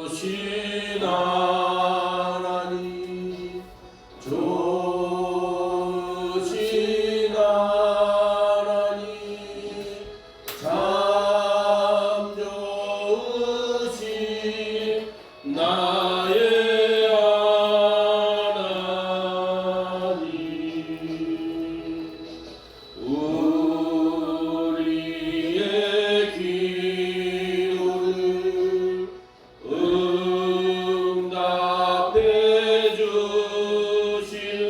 주신 하나님 주신 하나님 참 좋으신 나의 하나님 우리의 기도를 응답해 주시는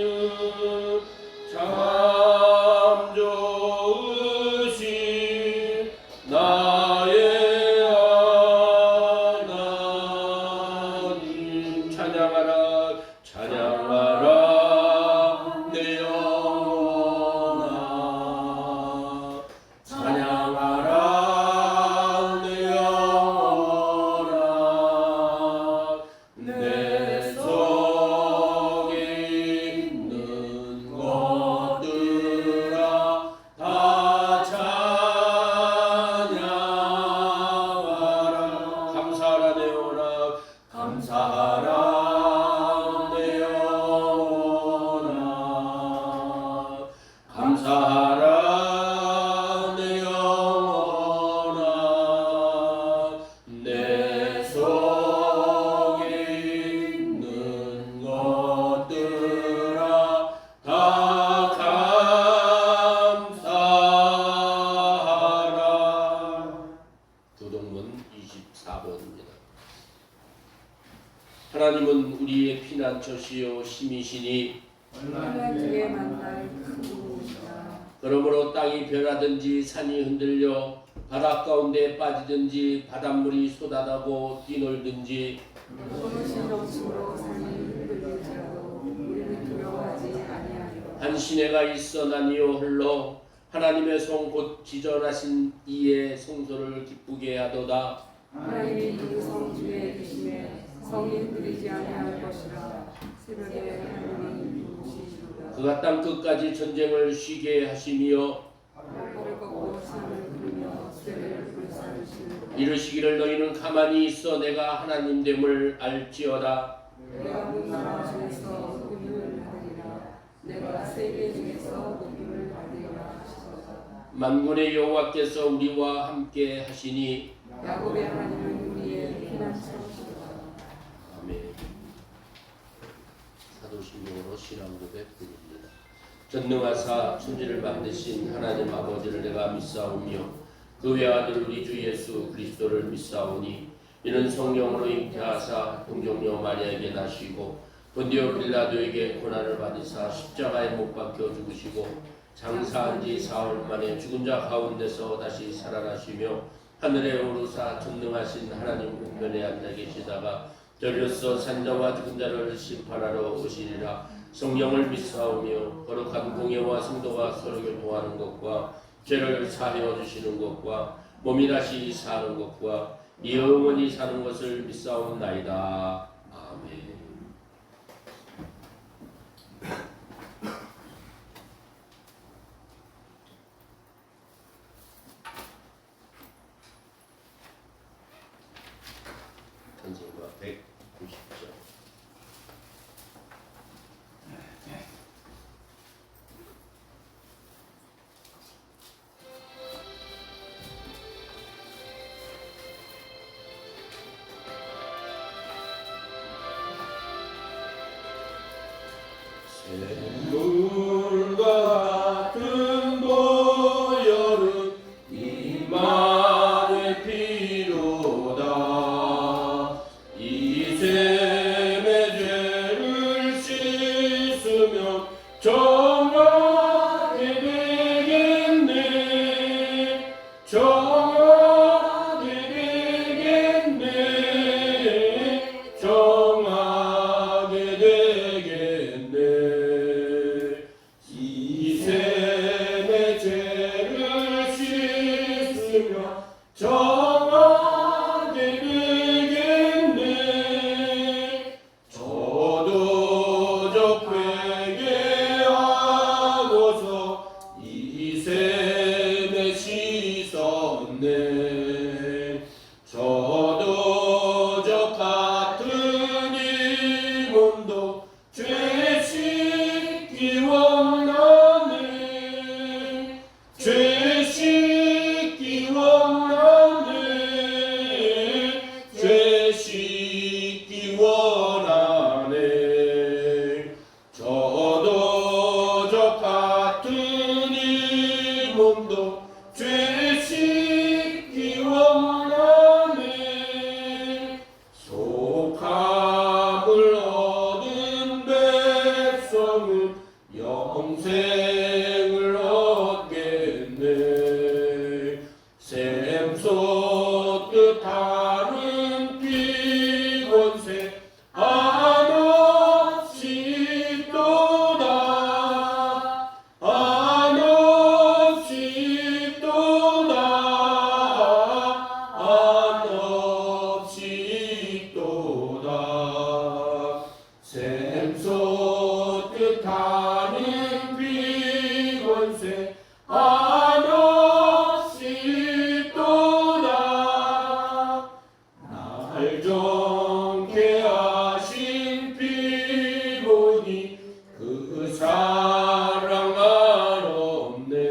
참 좋으신 나의 하나님 찬양하라 찬양하라 내 영혼아 찬양하라 내 영혼아 내 속에 있는 것들아 다 찬양하라 감사하라 내 영혼아 감사하라 내 영혼아 감사하라 내 영혼아 내 속에 있는 것들아 다 감사하라. 교동문 24번입니다. 하나님은 우리의 피난처시요 힘이시니 하나님께 만날 큰 도움이다. 그러므로 땅이 변하든지 산이 흔들려 바다 가운데 빠지든지 바닷물이 쏟아나고 뛰놀든지 무너진 정신으로 산이 흔들릴지라도 우리는 두려워하지 아니하리라. 한 시내가 있어 나니요 흘러 하나님의 성 곧 지전하신 이의 성소를 기쁘게 하도다. 하나님이 그 성 주에 계심에 성이 흔들리지 아니할 것이라. 새벽에 하나님이 부르시리로다. 그가 땅 끝까지 전쟁을 쉬게 하시며 발을 꺾고 산을 부르며 쇠를 불사르시리로다. 이르시기를 너희는 가만히 있어 내가 하나님 됨을 알지어다. 내가 문나라 중에서 높임을 받으리라. 내가 세계 중에서 높임을 받으리라 하시도다. 만군의 여호와께서 우리와 함께 하시니 야곱의 하나님은 우리의 피난처시도다. 아멘. 사도신경으로 신앙 고백 드립니다. 전능하사 천지를 만드신 하나님 아버지를 내가 믿사오며 그 외아들 우리 주 예수 그리스도를 믿사오니 이는 성령으로 잉태하사 동정녀 마리아에게 나시고 본디오 빌라도에게 고난을 받으사 십자가에 못 박혀 죽으시고 장사한 지 사흘 만에 죽은 자 가운데서 다시 살아나시며 하늘에 오르사 전능하신 하나님 우편에 앉아 계시다가 저리로서 산자와 죽은 자를 심판하러 오시리라. 성령을 믿사오며 거룩한 공예와 성도가 서로 교통하는 것과 죄를 사하여 주시는 것과 몸이 다시 사는 것과 영원히 사는 것을 믿사옵나이다. 아멘. 선생님과 190절. 샘물과 같은 보혈은 이만의 피로다. 이 죄 씻기 원하네 죄 씻기 원하네 저도 저 같은 이 몸도 죄 씻기 원하네 속함을 얻은 백성은 영생을 얻겠네 샘솟듯 다른 피곤새 한없이 또다 한없이 또다 한없이 또다 샘솟듯 다른 피곤새 한없이 또다 날 정케 하신 피보니 그 사랑 한없네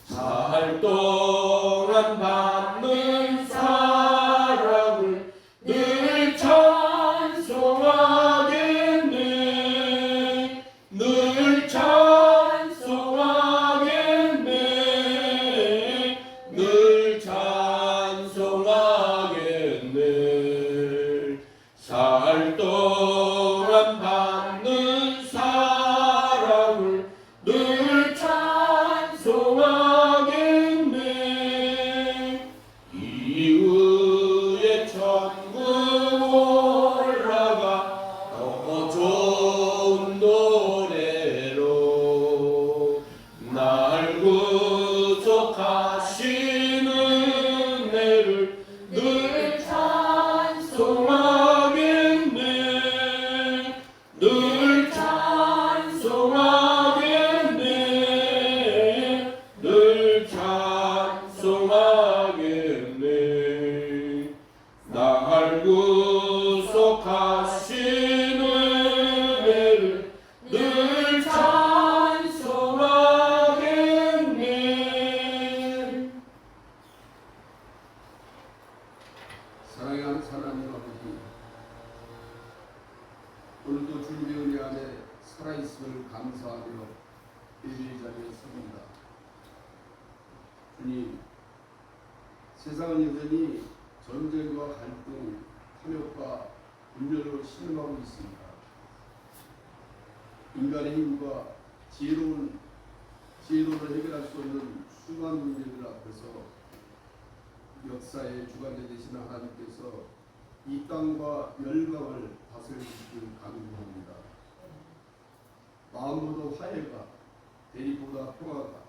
살 동안 받는 사랑을 늘 찬송하겠네 늘 찬송하겠네 늘 찬송하겠네 살 동안 받는 사랑을 늘 찬송하겠네 이후에 천국 올라가 더 좋은 노래로 날 구속하신 은혜를 늘 찬송하겠네 늘 찬송하겠네 늘 찬송하겠네 날 구속하신 은혜를 늘 찬송하겠네 사랑하는 하나님 아버지, 오늘도 주님의 은혜 안에 살아있음을 감사하며 예배의 자리에 섭니다. 주님, 세상은 여전히 전쟁과 갈등, 탐욕과 분열로 신음하고 있습니다. 인간의 힘과 지혜로를 해결할 수 없는 수많은 문제들 앞에서 역사의 주관자 되시는 하나님께서 이 땅과 열방을 다스려주시길 간구합니다. 마음보다 화해가, 대립보다 평화가,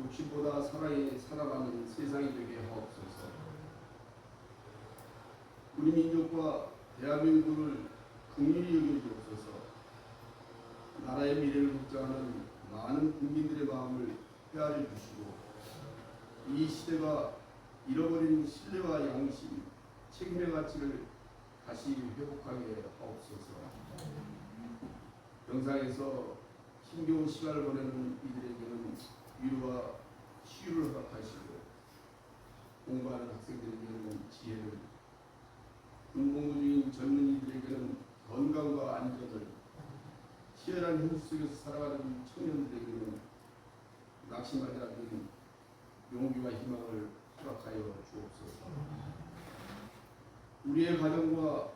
욕심보다 사랑이 살아가는 세상이 되게 하옵소서. 우리 민족과 대한민국을 긍휼히 여겨주옵소서. 나라의 미래를 걱정하는 많은 국민들의 마음을 헤아려 주시고 이 시대가 잃어버린 신뢰와 양심, 책임의 가치를 다시 회복하게 하옵소서. 병상에서 힘겨운 시간을 보내는 이들에게는 위로와 치유를 허락하시고 공부하는 학생들에게는 지혜를, 군복무 중인 젊은이들에게는 건강과 안전을, 치열한 현실 속에서 살아가는 청년들에게는 낙심하지 않는 용기와 희망을 허락하여 주옵소서. 우리의 가정과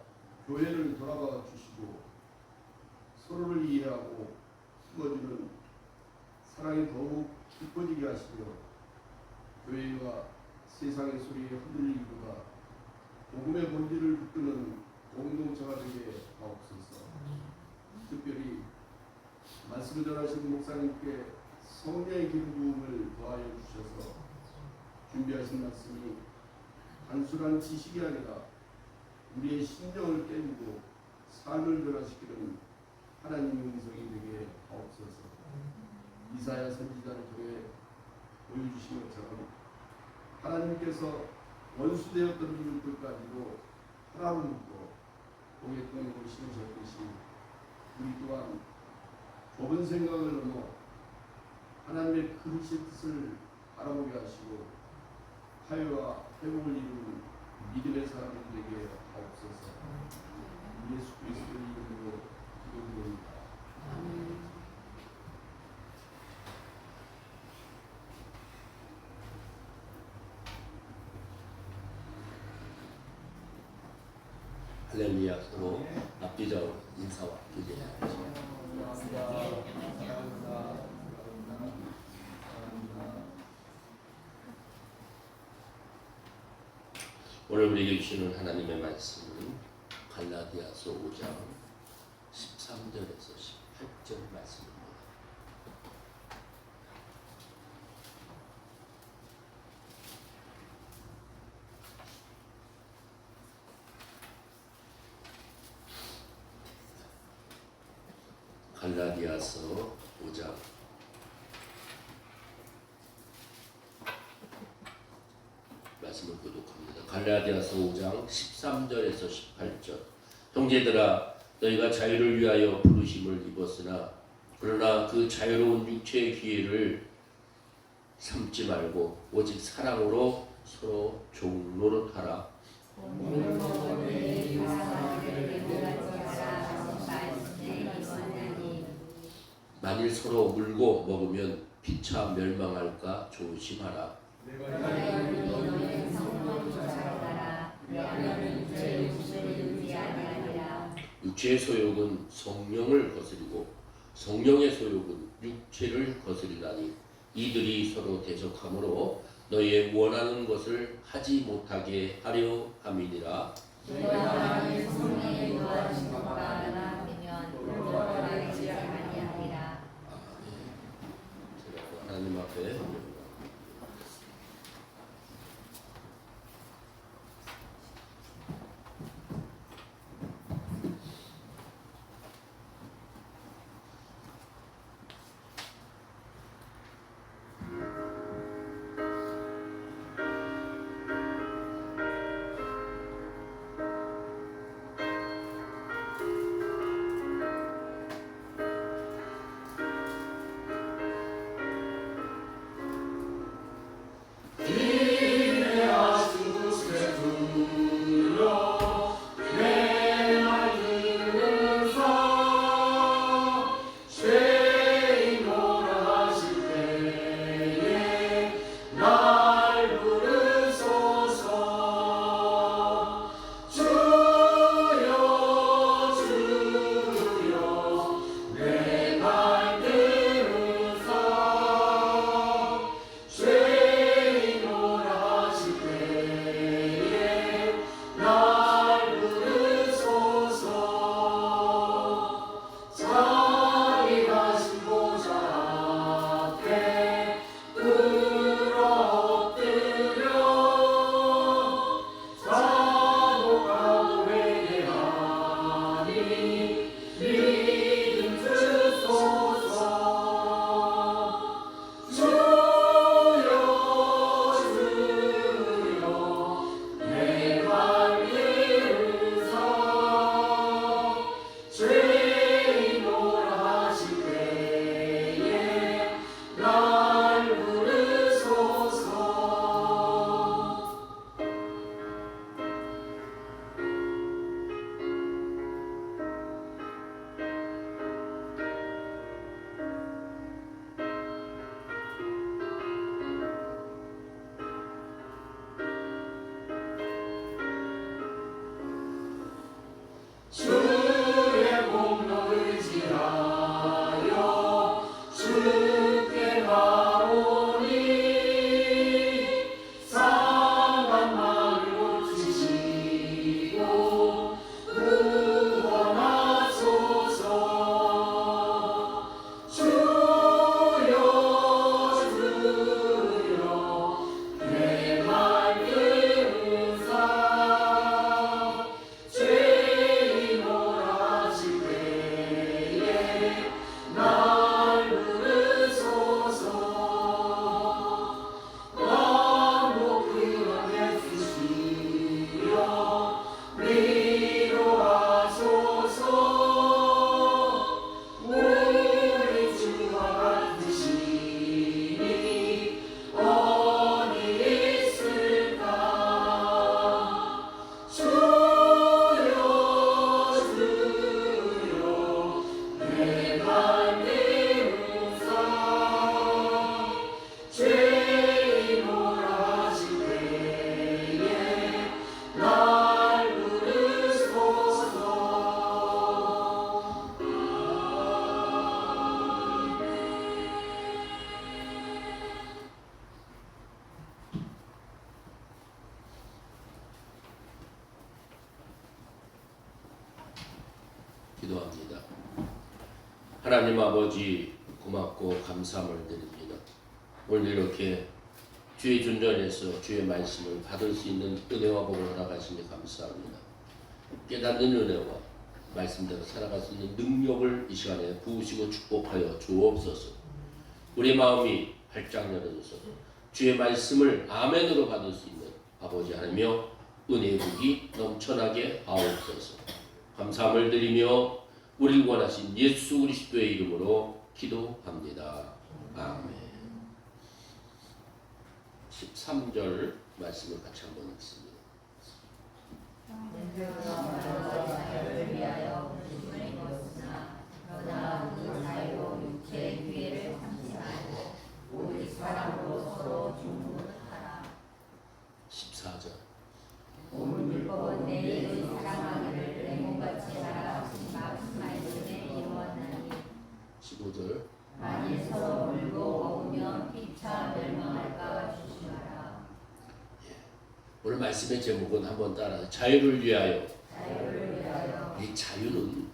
교회를 돌아봐 주시고 서로를 이해하고 품어주는 사랑이 더욱 깊어지게 하시며 교회와 세상의 소리에 흔들리기보다 복음의 본질을 붙드는 공동체가 되게 하옵소서. 특별히 말씀을 전하시는 목사님께 성령의 기름 부음을 더하여 주셔서 준비하신 말씀이 단순한 지식이 아니라 우리의 심령을 깨우고 삶을 변화시키는 하나님의 음성이 되게 하옵소서. 이사야 선지자를 통해 보여주신 것처럼 하나님께서 원수되었던 이들까지도 하나로 묶고 공의권으로 심으셨듯이 우리 또한 좁은 생각을 넘어 하나님의 그리스의 뜻을 바라보게 하시고 화해와 회복을 이루는 믿음의 사람들에게 하옵소서. 예수 그리스도의 이름으로 기도드립니다. 할렐루야. 서로 앞뒤적으로 인사와 기도해야죠. 오늘 우리에게 주시는 하나님의 말씀은 갈라디아서 5장 13절에서 18절 말씀입니다. 갈라디아서 5장 말씀을 교독합니다. 갈라디아서 5장 13절에서 18절. 형제들아, 너희가 자유를 위하여 부르심을 입었으나 그러나 그 자유로운 육체의 기회를 삼지 말고 오직 사랑으로 서로 종 노릇하라. 만일 서로 물고 먹으면 피차 멸망할까 조심하라. 육체의 소욕은 성령을 거스리고 성령의 소욕은 육체를 거스리다니 이들이 서로 대적하므로 너희의 원하는 것을 하지 못하게 하려 함이니라. 하나님 앞에 기도합니다. 하나님 아버지, 고맙고 감사함을 드립니다. 오늘 이렇게 주의 존전에서 주의 말씀을 받을 수 있는 은혜와 복을 허락하시니 감사합니다. 깨닫는 은혜와 말씀대로 살아갈 수 있는 능력을 이 시간에 부으시고 축복하여 주옵소서. 우리 마음이 활짝 열어져서 주의 말씀을 아멘으로 받을 수 있는 아버지 하나님이여 은혜의 복이 넘쳐나게 하옵소서. 감사함을 드리며 우리를 원하신 예수 그리스도의 이름으로 기도합니다. 아멘. 13절 말씀을 같이 한번 읽습니다. 그러나 그 자유로 육체의 기회를 삼지 말고 오직 사랑으로 서로 중보하라. 14절. 온 율법은 내 이를 사랑하기를 내 몸같이 살아가신 말씀에 이루었나니. 15절. 만일 서로 물고 먹으면 피차 멸망할까 조심하라. 오늘 말씀의 제목은 한번 따라 자유를 위하여. 자유를 위하여. 이 자유는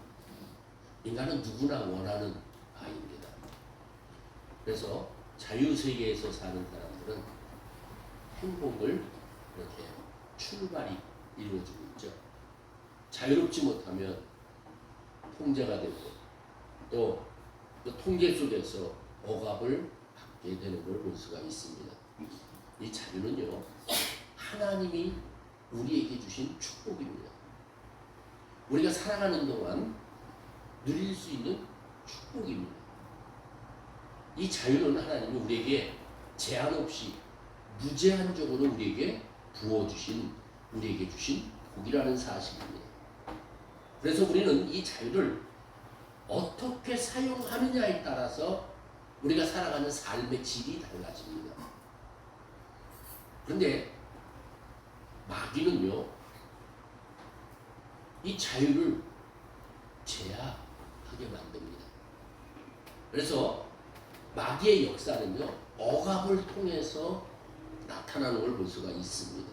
인간은 누구나 원하는 바입니다. 그래서 자유세계에서 사는 사람들은 행복을 이렇게 출발이 이루어지고 있죠. 자유롭지 못하면 통제가 되고 또 그 통제 속에서 억압을 받게 되는 걸 볼 수가 있습니다. 이 자유는요, 하나님이 우리에게 주신 축복입니다. 우리가 살아가는 동안 누릴 수 있는 축복입니다. 이 자유는 하나님이 우리에게 제한 없이 무제한적으로 우리에게 부어주신, 우리에게 주신 복이라는 사실입니다. 그래서 우리는 이 자유를 어떻게 사용하느냐에 따라서 우리가 살아가는 삶의 질이 달라집니다. 그런데 마귀는요, 이 자유를 제한하게 만듭니다. 그래서 마귀의 역사는요, 억압을 통해서 나타나는 걸 볼 수가 있습니다.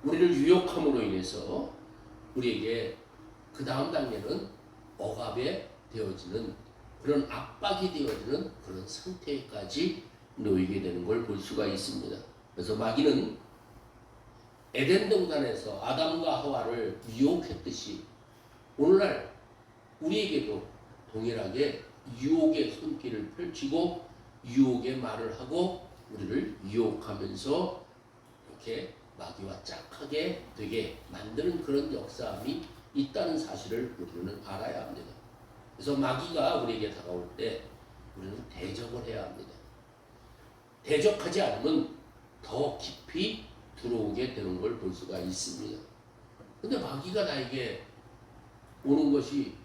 우리를 유혹함으로 인해서 우리에게 그 다음 단계는 억압에 되어지는, 그런 압박이 되어지는 그런 상태까지 놓이게 되는 걸 볼 수가 있습니다. 그래서 마귀는 에덴 동산에서 아담과 하와를 유혹했듯이 오늘날 우리에게도 동일하게 유혹의 손길을 펼치고 유혹의 말을 하고 우리를 유혹하면서 이렇게 마귀와 짝하게 되게 만드는 그런 역사함이 있다는 사실을 우리는 알아야 합니다. 그래서 마귀가 우리에게 다가올 때 우리는 대적을 해야 합니다. 대적하지 않으면 더 깊이 들어오게 되는 걸 볼 수가 있습니다. 근데 마귀가 나에게 오는 것이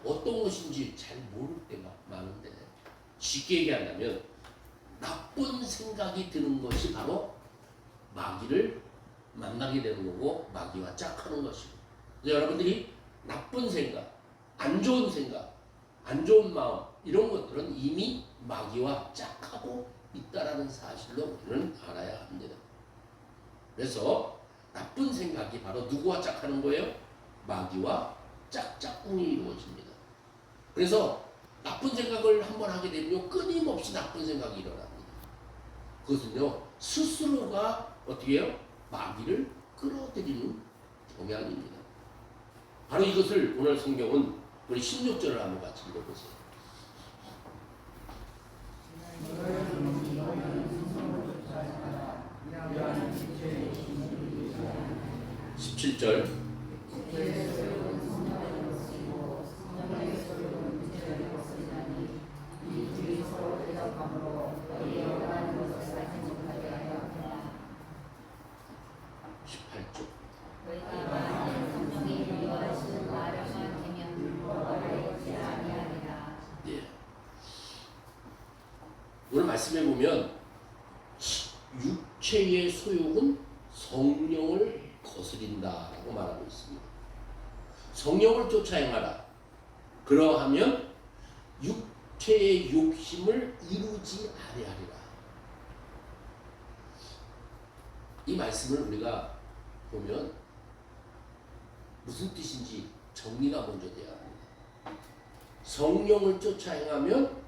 어떤 것인지 잘 모를 때가 많은데, 쉽게 얘기한다면 나쁜 생각이 드는 것이 바로 마귀를 만나게 되는 거고 마귀와 짝하는 것이고, 여러분들이 나쁜 생각, 안 좋은 생각, 안 좋은 마음, 이런 것들은 이미 마귀와 짝하고 있다라는 사실로 우리는 알아야 합니다. 그래서 나쁜 생각이 바로 누구와 짝하는 거예요? 마귀와 짝짝꿍이 이루어집니다. 그래서 나쁜 생각을 한번 하게 되면 끊임없이 나쁜 생각이 일어납니다. 그것은요, 스스로가 어떻게 해요? 마귀를 끌어들이는 경향입니다. 바로 이것을 오늘 성경은 우리 16절을 한번 같이 읽어보세요. (17절) 오늘 말씀에 보면 육체의 소욕은 성령을 거스린다라고 말하고 있습니다. 성령을 쫓아 행하라. 그러하면 육체의 욕심을 이루지 아니하리라. 이 말씀을 우리가 보면 무슨 뜻인지 정리가 먼저 돼야 합니다. 성령을 쫓아 행하면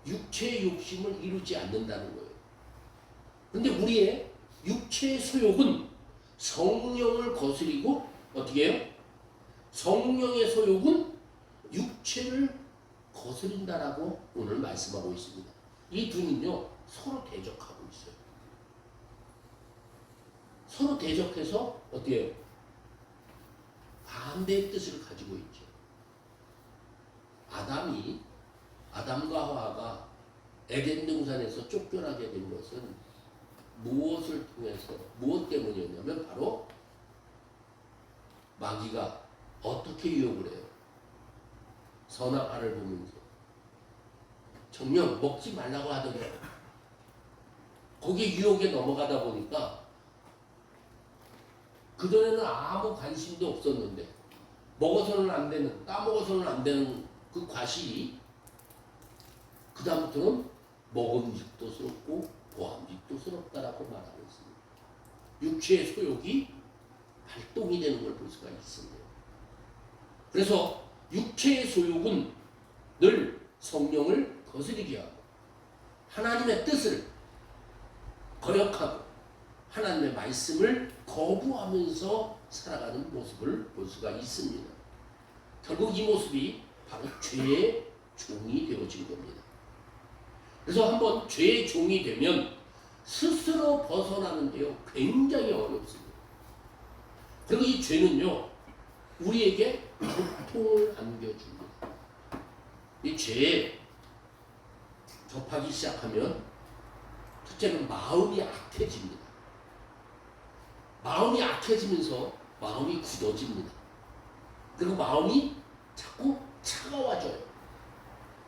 육체의 욕심을 이루지 않는다는 거예요. 근데 우리의 육체의 소욕은 성령을 거스리고 어떻게 해요? 성령의 소욕은 육체를 거스린다라고 오늘 말씀하고 있습니다. 이 둘은요 서로 대적하고 있어요. 서로 대적해서 어떻게 해요? 반대의 뜻을 가지고 있죠. 아담과 하와가 에덴 동산에서 쫓겨나게 된 것은 무엇을 통해서, 무엇 때문이었냐면 바로 마귀가 어떻게 유혹을 해요? 선악과를 보면서 정녕 먹지 말라고 하더니 거기에 유혹에 넘어가다 보니까 그전에는 아무 관심도 없었는데 먹어서는 안 되는, 따먹어서는 안 되는 그 과실이 그 다음부터는 먹음직도 스럽고 보암직도 스럽다라고 말하고 있습니다. 육체의 소욕이 발동이 되는 걸 볼 수가 있습니다. 그래서 육체의 소욕은 늘 성령을 거스리게 하고 하나님의 뜻을 거역하고 하나님의 말씀을 거부하면서 살아가는 모습을 볼 수가 있습니다. 결국 이 모습이 바로 죄의 종이 되어진 겁니다. 그래서 한번 죄의 종이 되면 스스로 벗어나는데요 굉장히 어렵습니다. 그리고 이 죄는요 우리에게 고통을 안겨줍니다. 이 죄에 접하기 시작하면 첫째는 마음이 악해집니다. 마음이 악해지면서 마음이 굳어집니다. 그리고 마음이 자꾸 차가워져요.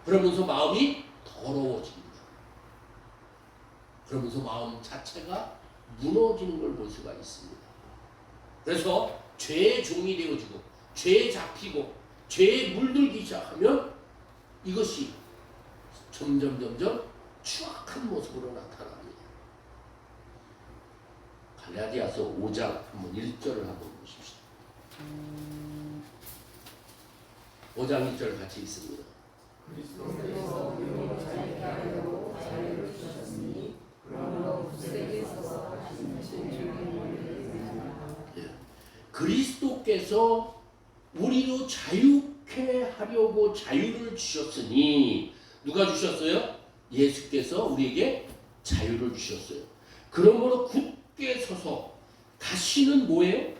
그러면서 마음이 더러워집니다. 그러면서 마음 자체가 무너지는 걸 볼 수가 있습니다. 그래서 죄의 종이 되어지고 죄에 잡히고 죄에 물들기 시작하면 이것이 점점 추악한 모습으로 나타납니다. 갈라디아서 5장 한번 1절을 한번 보십시오. 5장 1절 같이 읽습니다. 그리스도께서 우리로 자유케 하려고 자유를 주셨으니 그러므로 굳세게 서서 하신 주님을 의지하라. 그리스도께서 우리로 자유케 하려고 자유를 주셨으니 누가 주셨어요? 예수께서 우리에게 자유를 주셨어요. 그러므로 굳게 서서 다시는 뭐예요?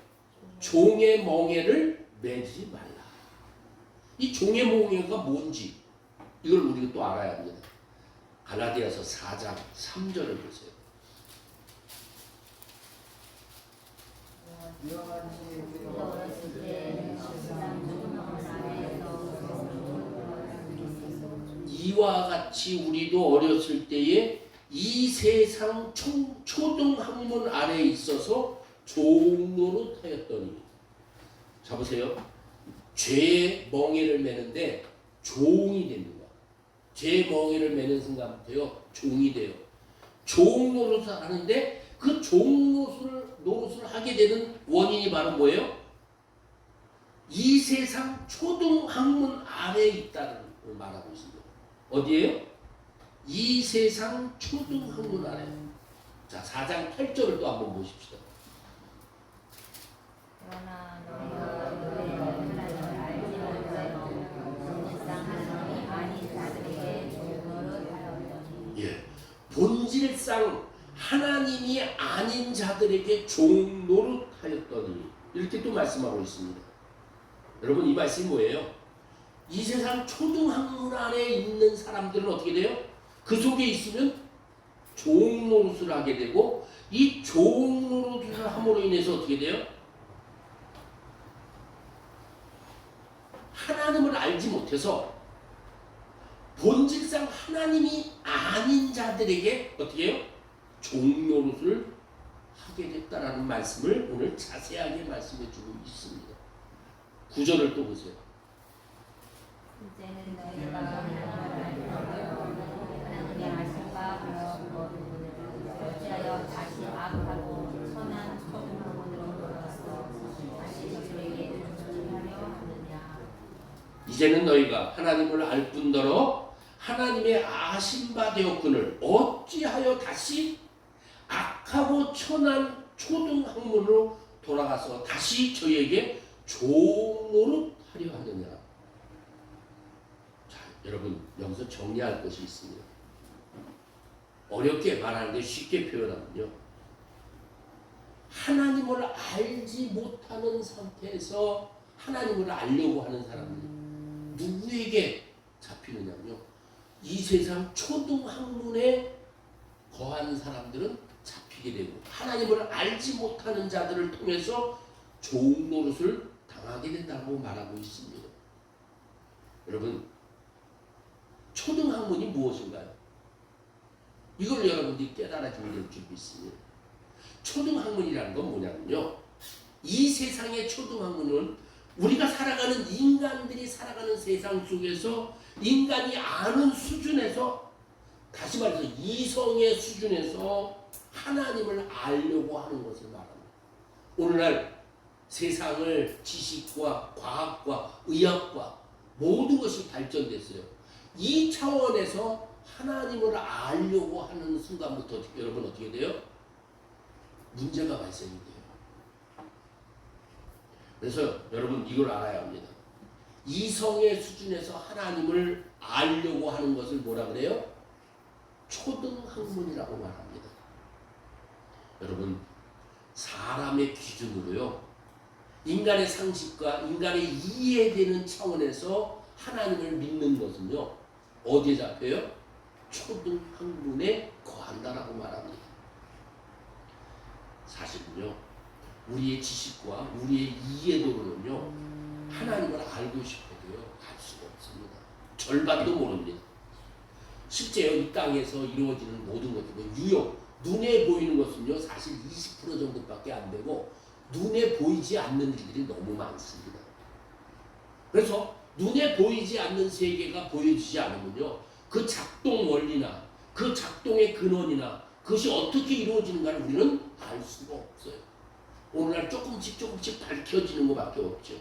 종의 멍에를 매지 말라. 이 종의 멍에가 뭔지 이걸 우리가 또 알아야 합니다. 갈라디아서 4장 3절을 보세요. 어렸을 때 세상 조금만 안에서 이와 같이 우리도 어렸을 때에 이 세상 초등학문 아래에 있어서 종노릇하였더니, 자 보세요. 죄의 멍에를 매는데 종이 됩니다. 죄의 멍에를 매는 순간부터요 종이 돼요. 종노릇을 하는데 그 종노릇을 하게 되는 원인이 바로 뭐예요? 이 세상 초등학문 아래에 있다는 걸 말하고 있습니다. 어디에요? 이 세상 초등학문 아래. 자, 4장 8절을 또 한번 보십시다. 그러나 너희가 너희의 하나님을 알지 못하여 세상 하나님이 아닌 자들에게 종노릇 하였더니. 예, 본질상 하나님이 아닌 자들에게 종노릇하였더니 이렇게 또 말씀하고 있습니다. 여러분 이 말씀이 뭐예요? 이 세상 초등학문 안에 있는 사람들은 어떻게 돼요? 그 속에 있으면 종노릇을 하게 되고 이 종노릇을 함으로 인해서 어떻게 돼요? 하나님을 알지 못해서 본질상 하나님이 아닌 자들에게 어떻게 해요? 종노릇을 하게 됐다라는 말씀을 오늘 자세하게 말씀해 주고 있습니다. 9절을 또 보세요. 이제는 너희가 하나님을 알고 하나님의 말씀과 그런 것을 어찌하여 다시 악하고 선한 초등학문으로 돌아가서 다시 저들에게 도전하려 하느냐. 이제는 너희가 하나님을 알 뿐더러 하나님의 아신 바 되었거늘 어찌하여 다시 악하고 천한 초등학문으로 돌아가서 다시 저희에게 종노릇 하려 하느냐. 자, 여러분 여기서 정리할 것이 있습니다. 어렵게 말하는데 쉽게 표현하면요, 하나님을 알지 못하는 상태에서 하나님을 알려고 하는 사람들이 누구에게 잡히느냐면요, 이 세상 초등학문에 거하는 사람들은 잡히게 되고, 하나님을 알지 못하는 자들을 통해서 종노릇을 당하게 된다고 말하고 있습니다. 여러분, 초등학문이 무엇인가요? 이걸 여러분들이 깨달아주면 될 줄 믿습니다. 초등학문이라는 건 뭐냐면요, 이 세상의 초등학문은 우리가 살아가는, 인간들이 살아가는 세상 속에서 인간이 아는 수준에서, 다시 말해서 이성의 수준에서 하나님을 알려고 하는 것을 말합니다. 오늘날 세상을 지식과 과학과 의학과 모든 것이 발전됐어요. 이 차원에서 하나님을 알려고 하는 순간부터 여러분 어떻게 돼요? 문제가 발생이 돼요. 그래서 여러분 이걸 알아야 합니다. 이성의 수준에서 하나님을 알려고 하는 것을 뭐라 그래요? 초등학문이라고 말합니다. 여러분, 사람의 기준으로요, 인간의 상식과 인간의 이해되는 차원에서 하나님을 믿는 것은요, 어디에 잡혀요? 초등학문에 거한다라고 말합니다. 사실은요, 우리의 지식과 우리의 이해도로는요, 하나님을 알고 싶어도요, 알 수가 없습니다. 절반도 모릅니다. 실제요, 이 땅에서 이루어지는 모든 것들, 유형, 눈에 보이는 것은요, 사실 20% 정도밖에 안 되고, 눈에 보이지 않는 일들이 너무 많습니다. 그래서 눈에 보이지 않는 세계가 보여지지 않으면요, 그 작동 원리나 그 작동의 근원이나 그것이 어떻게 이루어지는가를 우리는 알 수가 없어요. 오늘날 조금씩 밝혀지는 것밖에 없죠.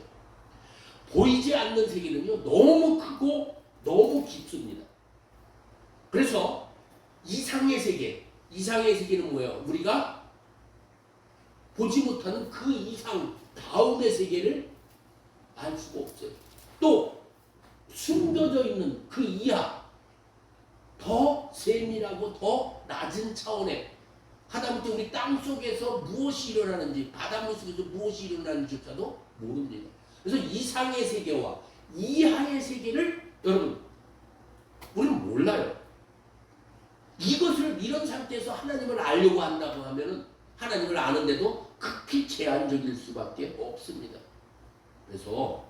보이지 않는 세계는요, 너무 크고 너무 깊습니다. 그래서 이상의 세계는 뭐예요? 우리가 보지 못하는 그 이상 다음의 세계를 알 수가 없어요. 또 숨겨져 있는 그 이하, 더 세밀하고 더 낮은 차원에, 하다못해 우리 땅 속에서 무엇이 일어나는지, 바닷물 속에서 무엇이 일어나는지조차도 모릅니다. 그래서 이상의 세계와 이하의 세계를 여러분, 우리는 몰라요. 이것을, 이런 상태에서 하나님을 알려고 한다고 하면은 하나님을 아는데도 극히 제한적일 수밖에 없습니다. 그래서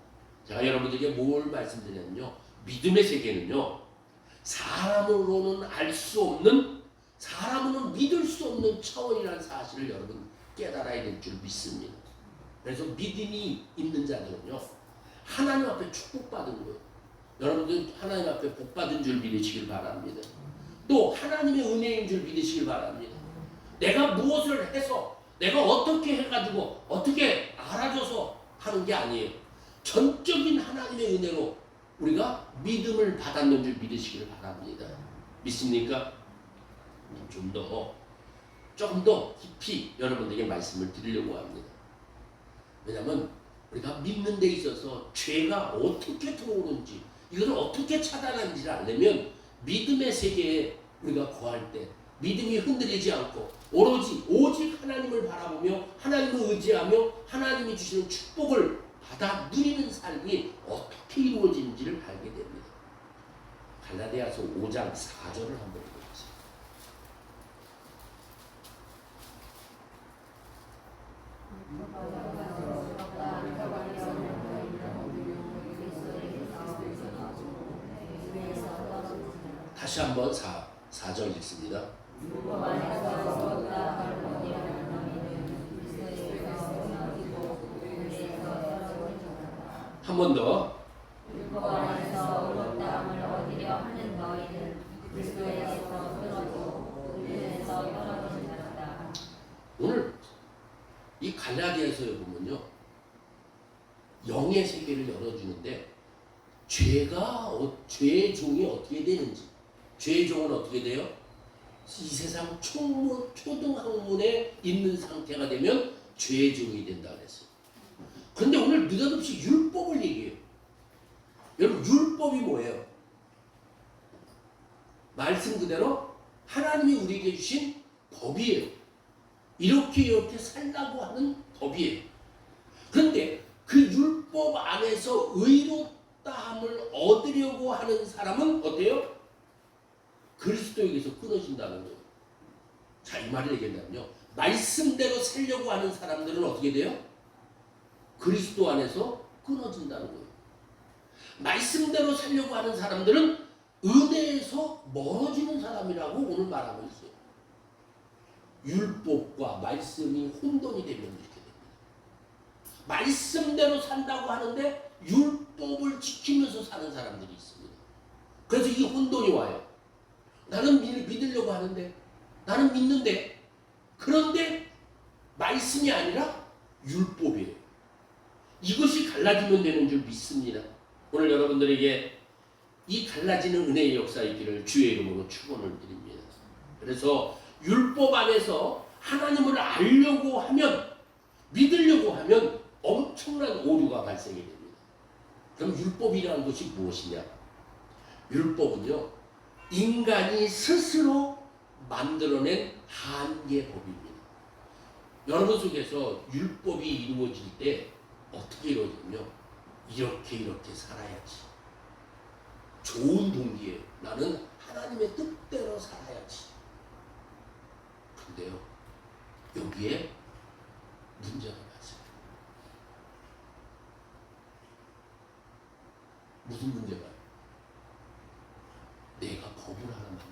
제가 여러분들에게 뭘 말씀드렸냐면요, 믿음의 세계는요, 사람으로는 알 수 없는, 사람으로는 믿을 수 없는 차원이라는 사실을 여러분 깨달아야 될 줄 믿습니다. 그래서 믿음이 있는 자들은요, 하나님 앞에 축복받은 거예요. 여러분들 하나님 앞에 복받은 줄 믿으시길 바랍니다. 또 하나님의 은혜인 줄 믿으시길 바랍니다. 내가 무엇을 해서, 내가 어떻게 해가지고 어떻게 알아줘서 하는 게 아니에요. 전적인 하나님의 은혜로 우리가 믿음을 받았는 줄 믿으시길 바랍니다. 믿습니까? 조금 더 깊이 여러분들에게 말씀을 드리려고 합니다. 왜냐하면 우리가 믿는 데 있어서 죄가 어떻게 들어오는지, 이것을 어떻게 차단하는지를 알려면 믿음의 세계에 우리가 거할 때 믿음이 흔들리지 않고 오직 하나님을 바라보며 하나님을 의지하며 하나님이 주시는 축복을 받아 누리는 삶이 어떻게 이루어지는지를 알게 됩니다. 갈라디아서 5장 4절을 한번 읽어보세요. 다시 한번 4절 읽습니다. 한 번 더. 오늘 이 갈라디아서에 보면요, 영의 세계를 열어주는데 죄의 종이 어떻게 되는지, 죄의 종은 어떻게 돼요? 이 세상 초등학문에 있는 상태가 되면 죄의 종이 된다 그랬어요. 그런데 오늘 느닷없이 율법을 얘기해요. 여러분, 율법이 뭐예요? 말씀 그대로 하나님이 우리에게 주신 법이에요. 이렇게 살라고 하는 법이에요. 그런데 그 율법 안에서 의롭다함을 얻으려고 하는 사람은 어때요? 그리스도에게서 끊어진다는 거예요. 자, 이 말을 얘기한다면요, 말씀대로 살려고 하는 사람들은 어떻게 돼요? 그리스도 안에서 끊어진다는 거예요. 말씀대로 살려고 하는 사람들은 은혜에서 멀어지는 사람이라고 오늘 말하고 있어요. 율법과 말씀이 혼돈이 되면 이렇게 됩니다. 말씀대로 산다고 하는데 율법을 지키면서 사는 사람들이 있습니다. 그래서 이 혼돈이 와요. 나는 믿으려고 하는데, 나는 믿는데, 그런데 말씀이 아니라 율법이에요. 이것이 갈라지면 되는 줄 믿습니다. 오늘 여러분들에게 이 갈라지는 은혜의 역사 있기를 주의 이름으로 축원을 드립니다. 그래서 율법 안에서 하나님을 알려고 하면, 믿으려고 하면 엄청난 오류가 발생이 됩니다. 그럼 율법이라는 것이 무엇이냐? 율법은요, 인간이 스스로 만들어낸 한계법입니다. 여러분 속에서 율법이 이루어질 때 어떻게 이루어지냐면, 이렇게 살아야지. 좋은 동기에 나는 하나님의 뜻대로 살아야지. 근데요, 여기에 문제가 발생해요. 무슨 문제가요? 내가 법을 하나 만들어.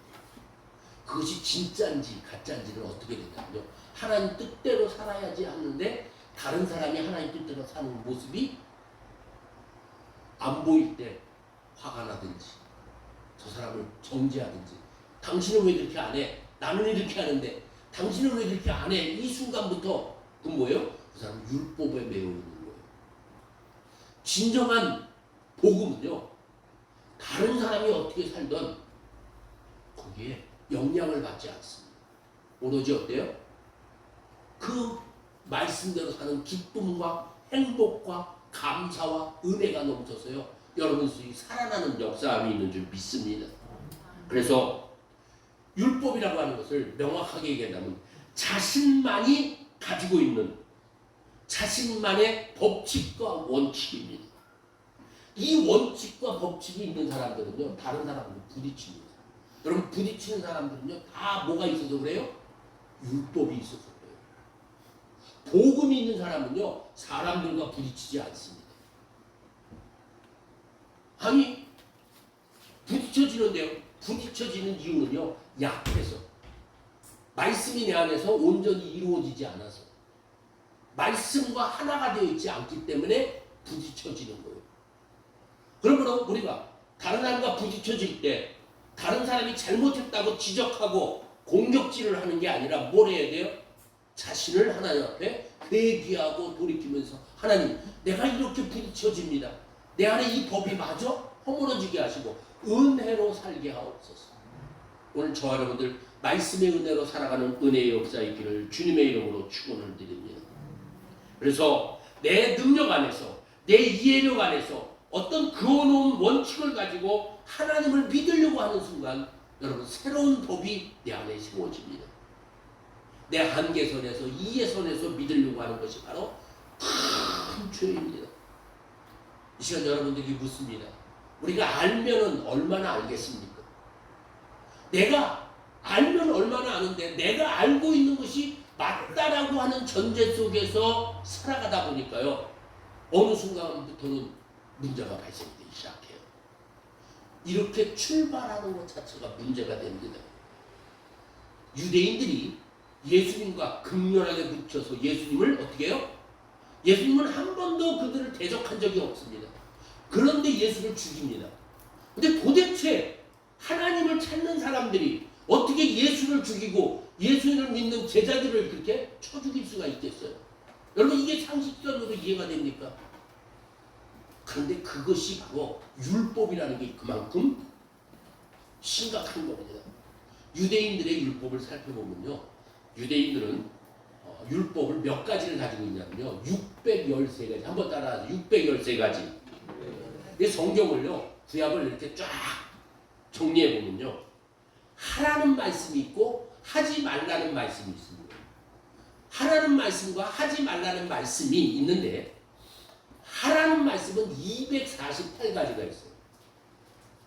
그것이 진짜인지 가짜인지는 어떻게 되냐면요, 하나님 뜻대로 살아야지 하는데 다른 사람이 하나님 뜻대로 사는 모습이 안 보일 때 화가 나든지, 저 사람을 정죄하든지, 당신은 왜 그렇게 안 해? 나는 이렇게 하는데 당신은 왜 그렇게 안 해? 이 순간부터 그건 뭐예요? 그 사람 율법에 매여 있는 거예요. 진정한 복음은요, 다른 사람이 어떻게 살던 거기에 영향을 받지 않습니다. 오로지 어때요? 그 말씀대로 사는 기쁨과 행복과 감사와 은혜가 넘쳐서요, 여러분 속에 살아나는 역사함이 있는 줄 믿습니다. 그래서 율법이라고 하는 것을 명확하게 얘기한다면 자신만이 가지고 있는 자신만의 법칙과 원칙입니다. 이 원칙과 법칙이 있는 사람들은요, 다른 사람들을 부딪힙니다. 여러분, 부딪히는 사람들은요, 다 뭐가 있어서 그래요? 율법이 있어서 그래요. 복음이 있는 사람은요, 사람들과 부딪히지 않습니다. 아니, 부딪혀지는데요, 부딪혀지는 이유는요, 약해서, 말씀이 내 안에서 온전히 이루어지지 않아서, 말씀과 하나가 되어 있지 않기 때문에 부딪혀지는 거예요. 그러므로 우리가 다른 사람과 부딪혀질 때 다른 사람이 잘못했다고 지적하고 공격질을 하는 게 아니라 뭘 해야 돼요? 자신을 하나님 앞에 회개하고 돌이키면서, 하나님, 내가 이렇게 부딪혀집니다. 내 안에 이 법이 맞아? 허물어지게 하시고 은혜로 살게 하옵소서. 오늘 저와 여러분들 말씀의 은혜로 살아가는 은혜의 역사 있기를 주님의 이름으로 축원을 드립니다. 그래서 내 능력 안에서, 내 이해력 안에서 어떤 그어놓은 원칙을 가지고 하나님을 믿으려고 하는 순간, 여러분, 새로운 법이 내 안에 세워집니다. 내 한계선에서, 이해선에서 믿으려고 하는 것이 바로 큰 죄입니다. 이 시간 여러분들에게 묻습니다. 우리가 알면은 얼마나 알겠습니까? 내가 알면 얼마나 아는데, 내가 알고 있는 것이 맞다라고 하는 전제 속에서 살아가다 보니까요, 어느 순간부터는 문제가 발생되기 시작해요. 이렇게 출발하는 것 자체가 문제가 됩니다. 유대인들이 예수님과 극렬하게 붙여서 예수님을 어떻게 해요? 예수님은 한 번도 그들을 대적한 적이 없습니다. 그런데 예수를 죽입니다. 근데 도대체 하나님을 찾는 사람들이 어떻게 예수를 죽이고 예수를 믿는 제자들을 그렇게 쳐 죽일 수가 있겠어요? 여러분, 이게 상식적으로 이해가 됩니까? 그런데 그것이 바로 율법이라는 게 그만큼 심각한 겁니다. 유대인들의 율법을 살펴보면요, 유대인들은 율법을 몇 가지를 가지고 있냐면요, 613가지. 한번 따라하세요. 613가지. 이 성경을요, 구약을 이렇게 쫙 정리해 보면요, 하라는 말씀이 있고 하지 말라는 말씀이 있습니다. 하라는 말씀과 하지 말라는 말씀이 있는데, 하라는 말씀은 248가지가 있어요.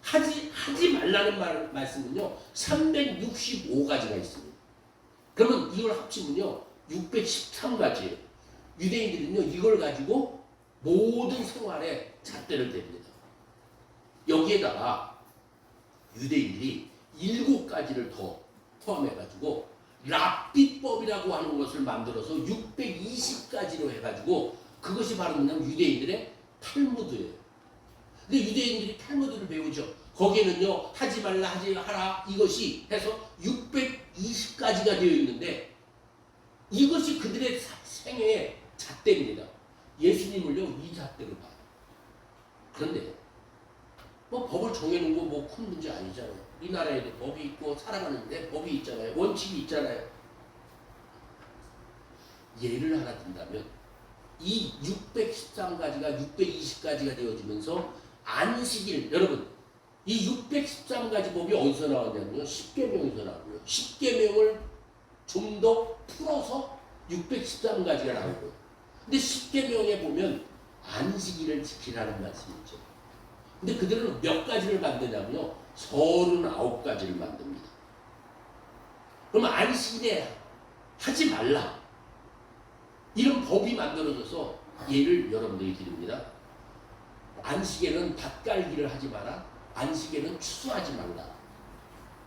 하지 말라는 말씀은요 365가지가 있습니다. 그러면 이걸 합치면요 613가지예요. 유대인들은요 이걸 가지고 모든 생활에 잣대를 댑니다. 여기에다가 유대인들이 7가지를 더 포함해가지고 랍비법이라고 하는 것을 만들어서 620가지로 해가지고, 그것이 바로 뭐냐면 유대인들의 탈무드예요. 근데 유대인들이 탈무드를 배우죠. 거기에는요 하지 말라 하지 하라 이것이 해서 620가지가 되어 있는데, 이것이 그들의 생애의 잣대입니다. 예수님을요 이 잣대로 봐요. 그런데 뭐 법을 정해놓은 거 뭐 큰 문제 아니잖아요. 이 나라에도 법이 있고 살아가는데 법이 있잖아요. 원칙이 있잖아요. 예를 하나 든다면 이 613가지가 620가지가 되어지면서 안식일, 여러분 이 613가지 법이 어디서 나왔냐면요 10계명에서 나왔고요. 10계명을 좀 더 풀어서 613가지가 나오고요. 근데 10계명에 보면 안식일을 지키라는 말씀이 있죠. 근데 그들은 몇 가지를 만드냐면요 39가지를 만듭니다. 그러면 안식일에 하지 말라 이런 법이 만들어져서 예를 여러분들이 드립니다. 안식에는 밭 갈기를 하지 마라. 안식에는 추수하지 말라.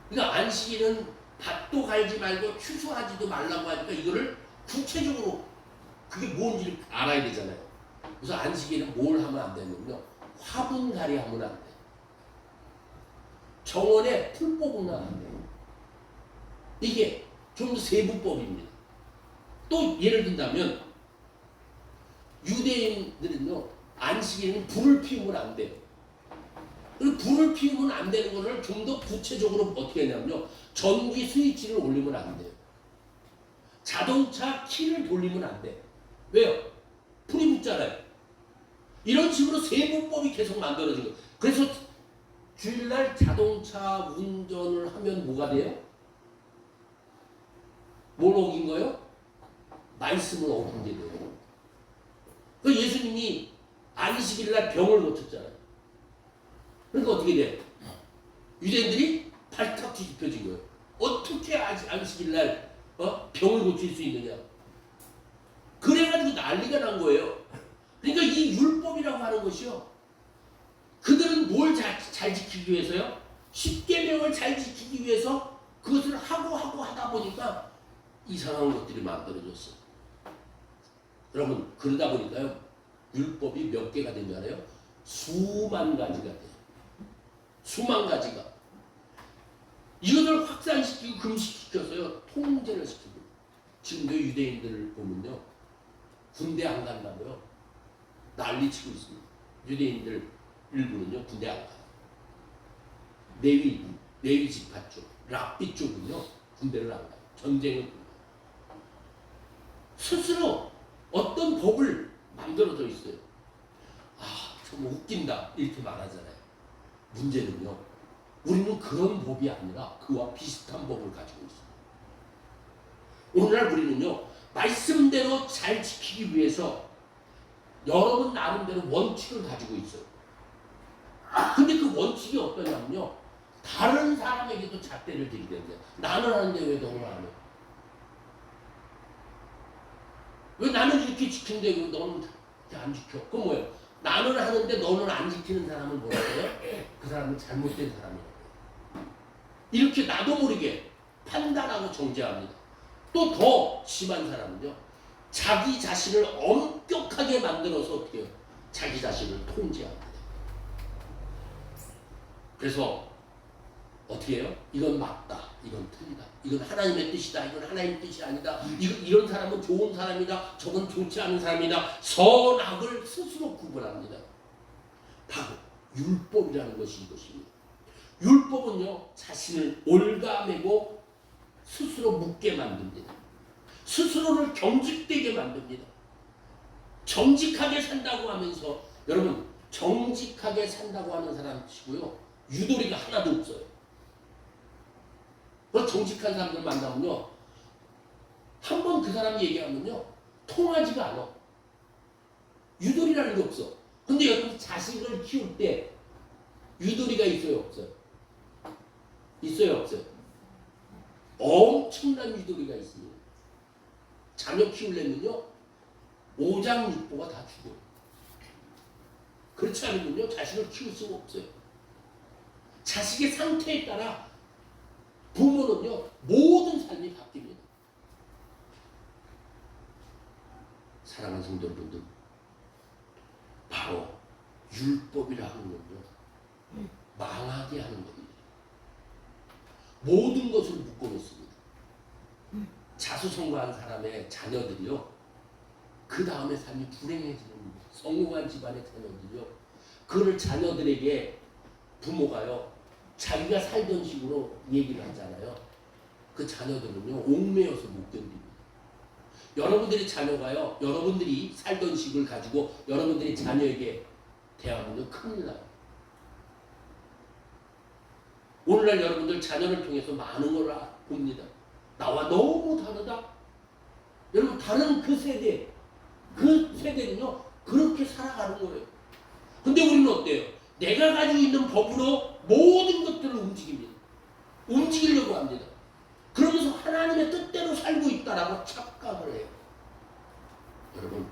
그러니까 안식에는 밭도 갈지 말고 추수하지도 말라고 하니까 이거를 구체적으로 그게 뭔지를 알아야 되잖아요. 그래서 안식에는 뭘 하면 안 되냐면요 화분갈이 하면 안 돼. 정원에 풀 뽑으면 안 돼. 이게 좀 더 세부법입니다. 또 예를 든다면 유대인들은요 안식일에는 불을 피우면 안 돼요. 그리고 불을 피우면 안 되는 것을 좀 더 구체적으로 어떻게 하냐면요 전기 스위치를 올리면 안 돼요. 자동차 키를 돌리면 안 돼. 왜요? 불이 붙잖아요. 이런 식으로 세부법이 계속 만들어진 거예요. 그래서 주일날 자동차 운전을 하면 뭐가 돼요? 뭘 어긴 거예요? 말씀을 어긴 게 돼요. 그 예수님이 안식일날 병을 고쳤잖아요. 그러니까 어떻게 돼? 유대인들이 발탁 뒤집혀진 거예요. 어떻게 안식일날 병을 고칠 수 있느냐? 그래가지고 난리가 난 거예요. 그러니까 이 율법이라고 하는 것이요. 그들은 뭘 잘 지키기 위해서요? 10계명을 잘 지키기 위해서 그것을 하고 하다 보니까 이상한 것들이 만들어졌어요. 여러분 그러다 보니까요 율법이 몇 개가 된 줄 알아요? 수만 가지가 돼요. 수만 가지가. 이것을 확산시키고 금식시켜서요 통제를 시키고. 지금도 유대인들을 보면요 군대 안 간다고요 난리치고 있습니다. 유대인들 일부는요 군대 안 가요. 레위 지파 쪽, 랍비 쪽은요 군대를 안 가요. 전쟁은 스스로 어떤 법을 만들어져 있어요. 아 정말 웃긴다 이렇게 말하잖아요. 문제는요 우리는 그런 법이 아니라 그와 비슷한 법을 가지고 있습니다. 오늘날 우리는요 말씀대로 잘 지키기 위해서 여러분 나름대로 원칙을 가지고 있어요. 근데 그 원칙이 어떠냐면요 다른 사람에게도 잣대를 들게 돼요. 나는 하는데 왜 너는 안 해? 왜 나는 이렇게 지키는데 왜 너는 안 지켜? 그건 뭐예요? 나는 하는데 너는 안 지키는 사람은 뭐라고 해요? 그 사람은 잘못된 사람이에요. 이렇게 나도 모르게 판단하고 정죄합니다. 또 더 심한 사람은요 자기 자신을 엄격하게 만들어서 어떻게 해요? 자기 자신을 통제합니다. 그래서 어떻게 해요? 이건 맞다, 이건 틀리다, 이건 하나님의 뜻이다, 이건 하나님의 뜻이 아니다, 이런 사람은 좋은 사람이다, 저건 좋지 않은 사람이다, 선악을 스스로 구분합니다. 바로 율법이라는 것이 이것입니다. 율법은요, 자신을 올가매고 스스로 묻게 만듭니다. 스스로를 경직되게 만듭니다. 정직하게 산다고 하면서, 여러분, 정직하게 산다고 하는 사람 치고요, 유도리가 하나도 없어요. 그래서 정직한 사람들 만나면요, 한 번 그 사람 얘기하면요, 통하지가 않아. 유도리라는 게 없어. 근데 여러분, 자식을 키울 때 유도리가 있어요, 없어요? 있어요, 없어요? 엄청난 유도리가 있습니다. 자녀 키우려면요, 오장육부가 다 죽어요. 그렇지 않으면요, 자식을 키울 수가 없어요. 자식의 상태에 따라 부모는요, 모든 삶이 바뀝니다. 사랑하는 성도 여러분들, 바로 율법이라 하는 건요, 망하게 하는 겁니다. 모든 것을 묶어놓습니다. 자수성가한 사람의 자녀들이요, 그 다음에 삶이 불행해지는 겁니다. 성공한 집안의 자녀들이요, 그를 자녀들에게 부모가요, 자기가 살던 식으로 얘기를 하잖아요. 그 자녀들은요, 옥매여서 못 견딥니다. 여러분들이 자녀가요, 여러분들이 살던 식을 가지고 여러분들이 자녀에게 대하면요, 큰일 나요. 오늘날 여러분들 자녀를 통해서 많은 걸 봅니다. 나와 너무 다르다. 여러분, 다른 그 세대는요, 그렇게 살아가는 거예요. 근데 우리는 어때요? 내가 가지고 있는 법으로 모든 것들을 움직입니다. 움직이려고 합니다. 그러면서 하나님의 뜻대로 살고 있다라고 착각을 해요. 여러분,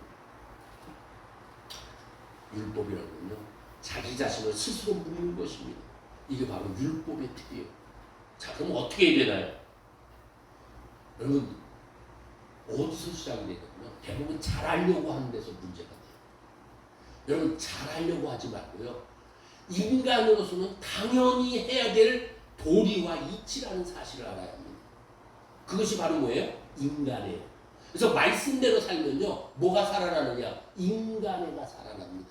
율법이라는 건요, 자기 자신을 스스로 묻는 것입니다. 이게 바로 율법의 틀이에요. 자, 그럼 어떻게 해야 되나요? 여러분, 어디서 시작이 되냐면 대부분 잘하려고 하는 데서 문제가 돼요. 여러분, 잘하려고 하지 말고요, 인간으로서는 당연히 해야 될 도리와 이치라는 사실을 알아야 합니다. 그것이 바로 뭐예요? 인간이에요. 그래서 말씀대로 살면요, 뭐가 살아나느냐? 인간애가 살아납니다.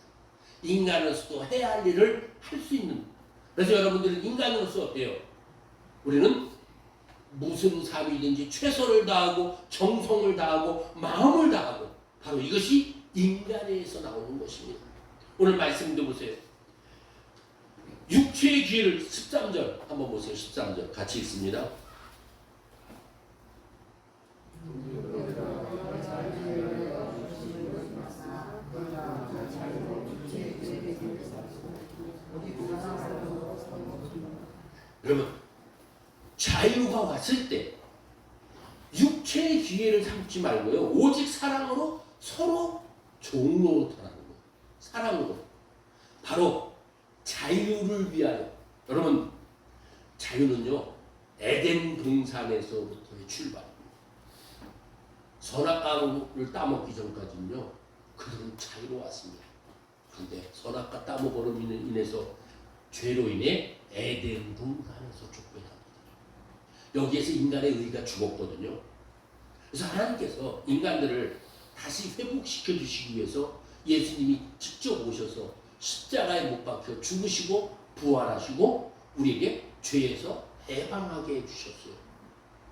인간으로서도 해야 할 일을 할 수 있는. 그래서 여러분들은 인간으로서 어때요? 우리는 무슨 삶이든지 최선을 다하고 정성을 다하고 마음을 다하고, 바로 이것이 인간에서 나오는 것입니다. 오늘 말씀도 보세요. 육체의 기회를 13절 한번 보세요. 13절 같이 읽습니다. 그러면 자유가 왔을 때 육체의 기회를 삼지 말고요, 오직 사랑으로 서로 종노릇하라는 거예요. 사랑으로, 바로 자유를 위하여. 여러분, 자유는요, 에덴 동산에서부터의 출발입니다. 선악과를 따먹기 전까지는요, 그들은 자유로웠습니다. 그런데 선악과 따먹으로 인해서 죄로 인해 에덴 동산에서 쫓겨납니다. 여기에서 인간의 의가 죽었거든요. 그래서 하나님께서 인간들을 다시 회복시켜 주시기 위해서 예수님이 직접 오셔서 십자가에 못 박혀 죽으시고 부활하시고 우리에게 죄에서 해방하게 해주셨어요.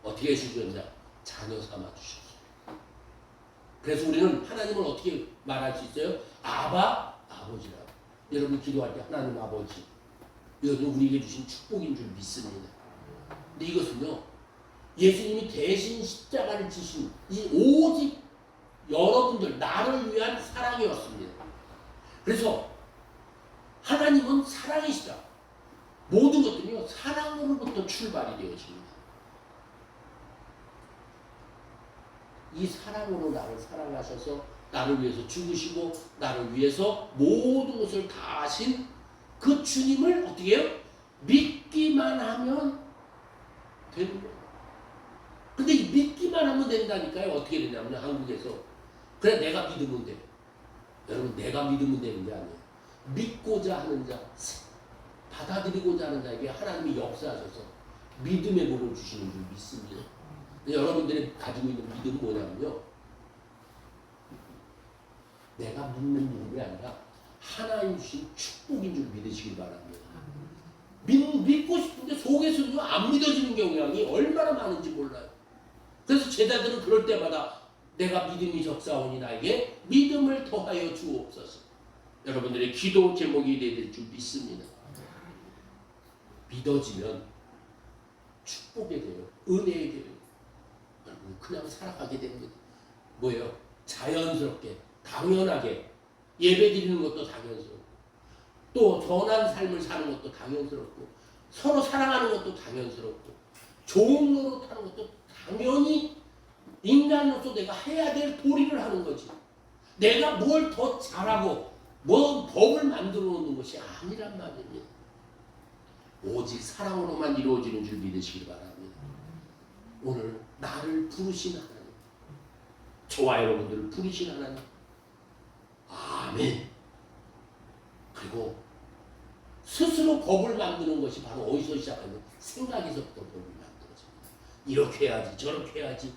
어떻게 해주셨냐? 자녀 삼아 주셨어요. 그래서 우리는 하나님을 어떻게 말할 수 있어요? 아바, 아버지라고. 여러분 기도할 때 하나님 아버지, 이것은 우리에게 주신 축복인 줄 믿습니다. 근데 이것은요, 예수님이 대신 십자가를 지신 이 오직 여러분들, 나를 위한 사랑이었습니다. 그래서 하나님은 사랑이시다. 모든 것들이요, 사랑으로부터 출발이 되어집니다. 이 사랑으로 나를 사랑하셔서 나를 위해서 죽으시고 나를 위해서 모든 것을 다 하신 그 주님을 어떻게 해요? 믿기만 하면 되는 거예요. 근데 이 믿기만 하면 된다니까요. 어떻게 되냐면 한국에서 그래 내가 믿으면 돼. 여러분, 내가 믿으면 되는 게 아니에요. 믿고자 하는 자, 받아들이고자 하는 자에게 하나님이 역사하셔서 믿음의 복을 주시는 줄 믿습니다. 여러분들이 가지고 있는 믿음은 뭐냐면요, 내가 믿는 믿음이 아니라 하나님 주신 축복인 줄 믿으시길 바랍니다. 믿고 싶은데 속에서는 안 믿어지는 경향이 얼마나 많은지 몰라요. 그래서 제자들은 그럴 때마다 내가 믿음이 적사오니 나에게 믿음을 더하여 주옵소서. 여러분들의 기도 제목이 될 줄 믿습니다. 믿어지면 축복이 돼요. 은혜에 돼요. 여러분 그냥 살아가게 됩니다. 뭐예요? 자연스럽게 당연하게 예배드리는 것도 당연스럽고 또 선한 삶을 사는 것도 당연스럽고 서로 사랑하는 것도 당연스럽고 좋은 노릇하는 것도 당연히 인간으로서 내가 해야 될 도리를 하는 거지. 내가 뭘 더 잘하고 뭐 법을 만들어 놓는 것이 아니란 말입니다. 오직 사랑으로만 이루어지는 줄 믿으시기 바랍니다. 오늘 나를 부르신 하나님, 저와 여러분들을 부르신 하나님, 아멘. 그리고 스스로 법을 만드는 것이 바로 어디서 시작하면 생각에서부터 법을 만들어집니다. 이렇게 해야지 저렇게 해야지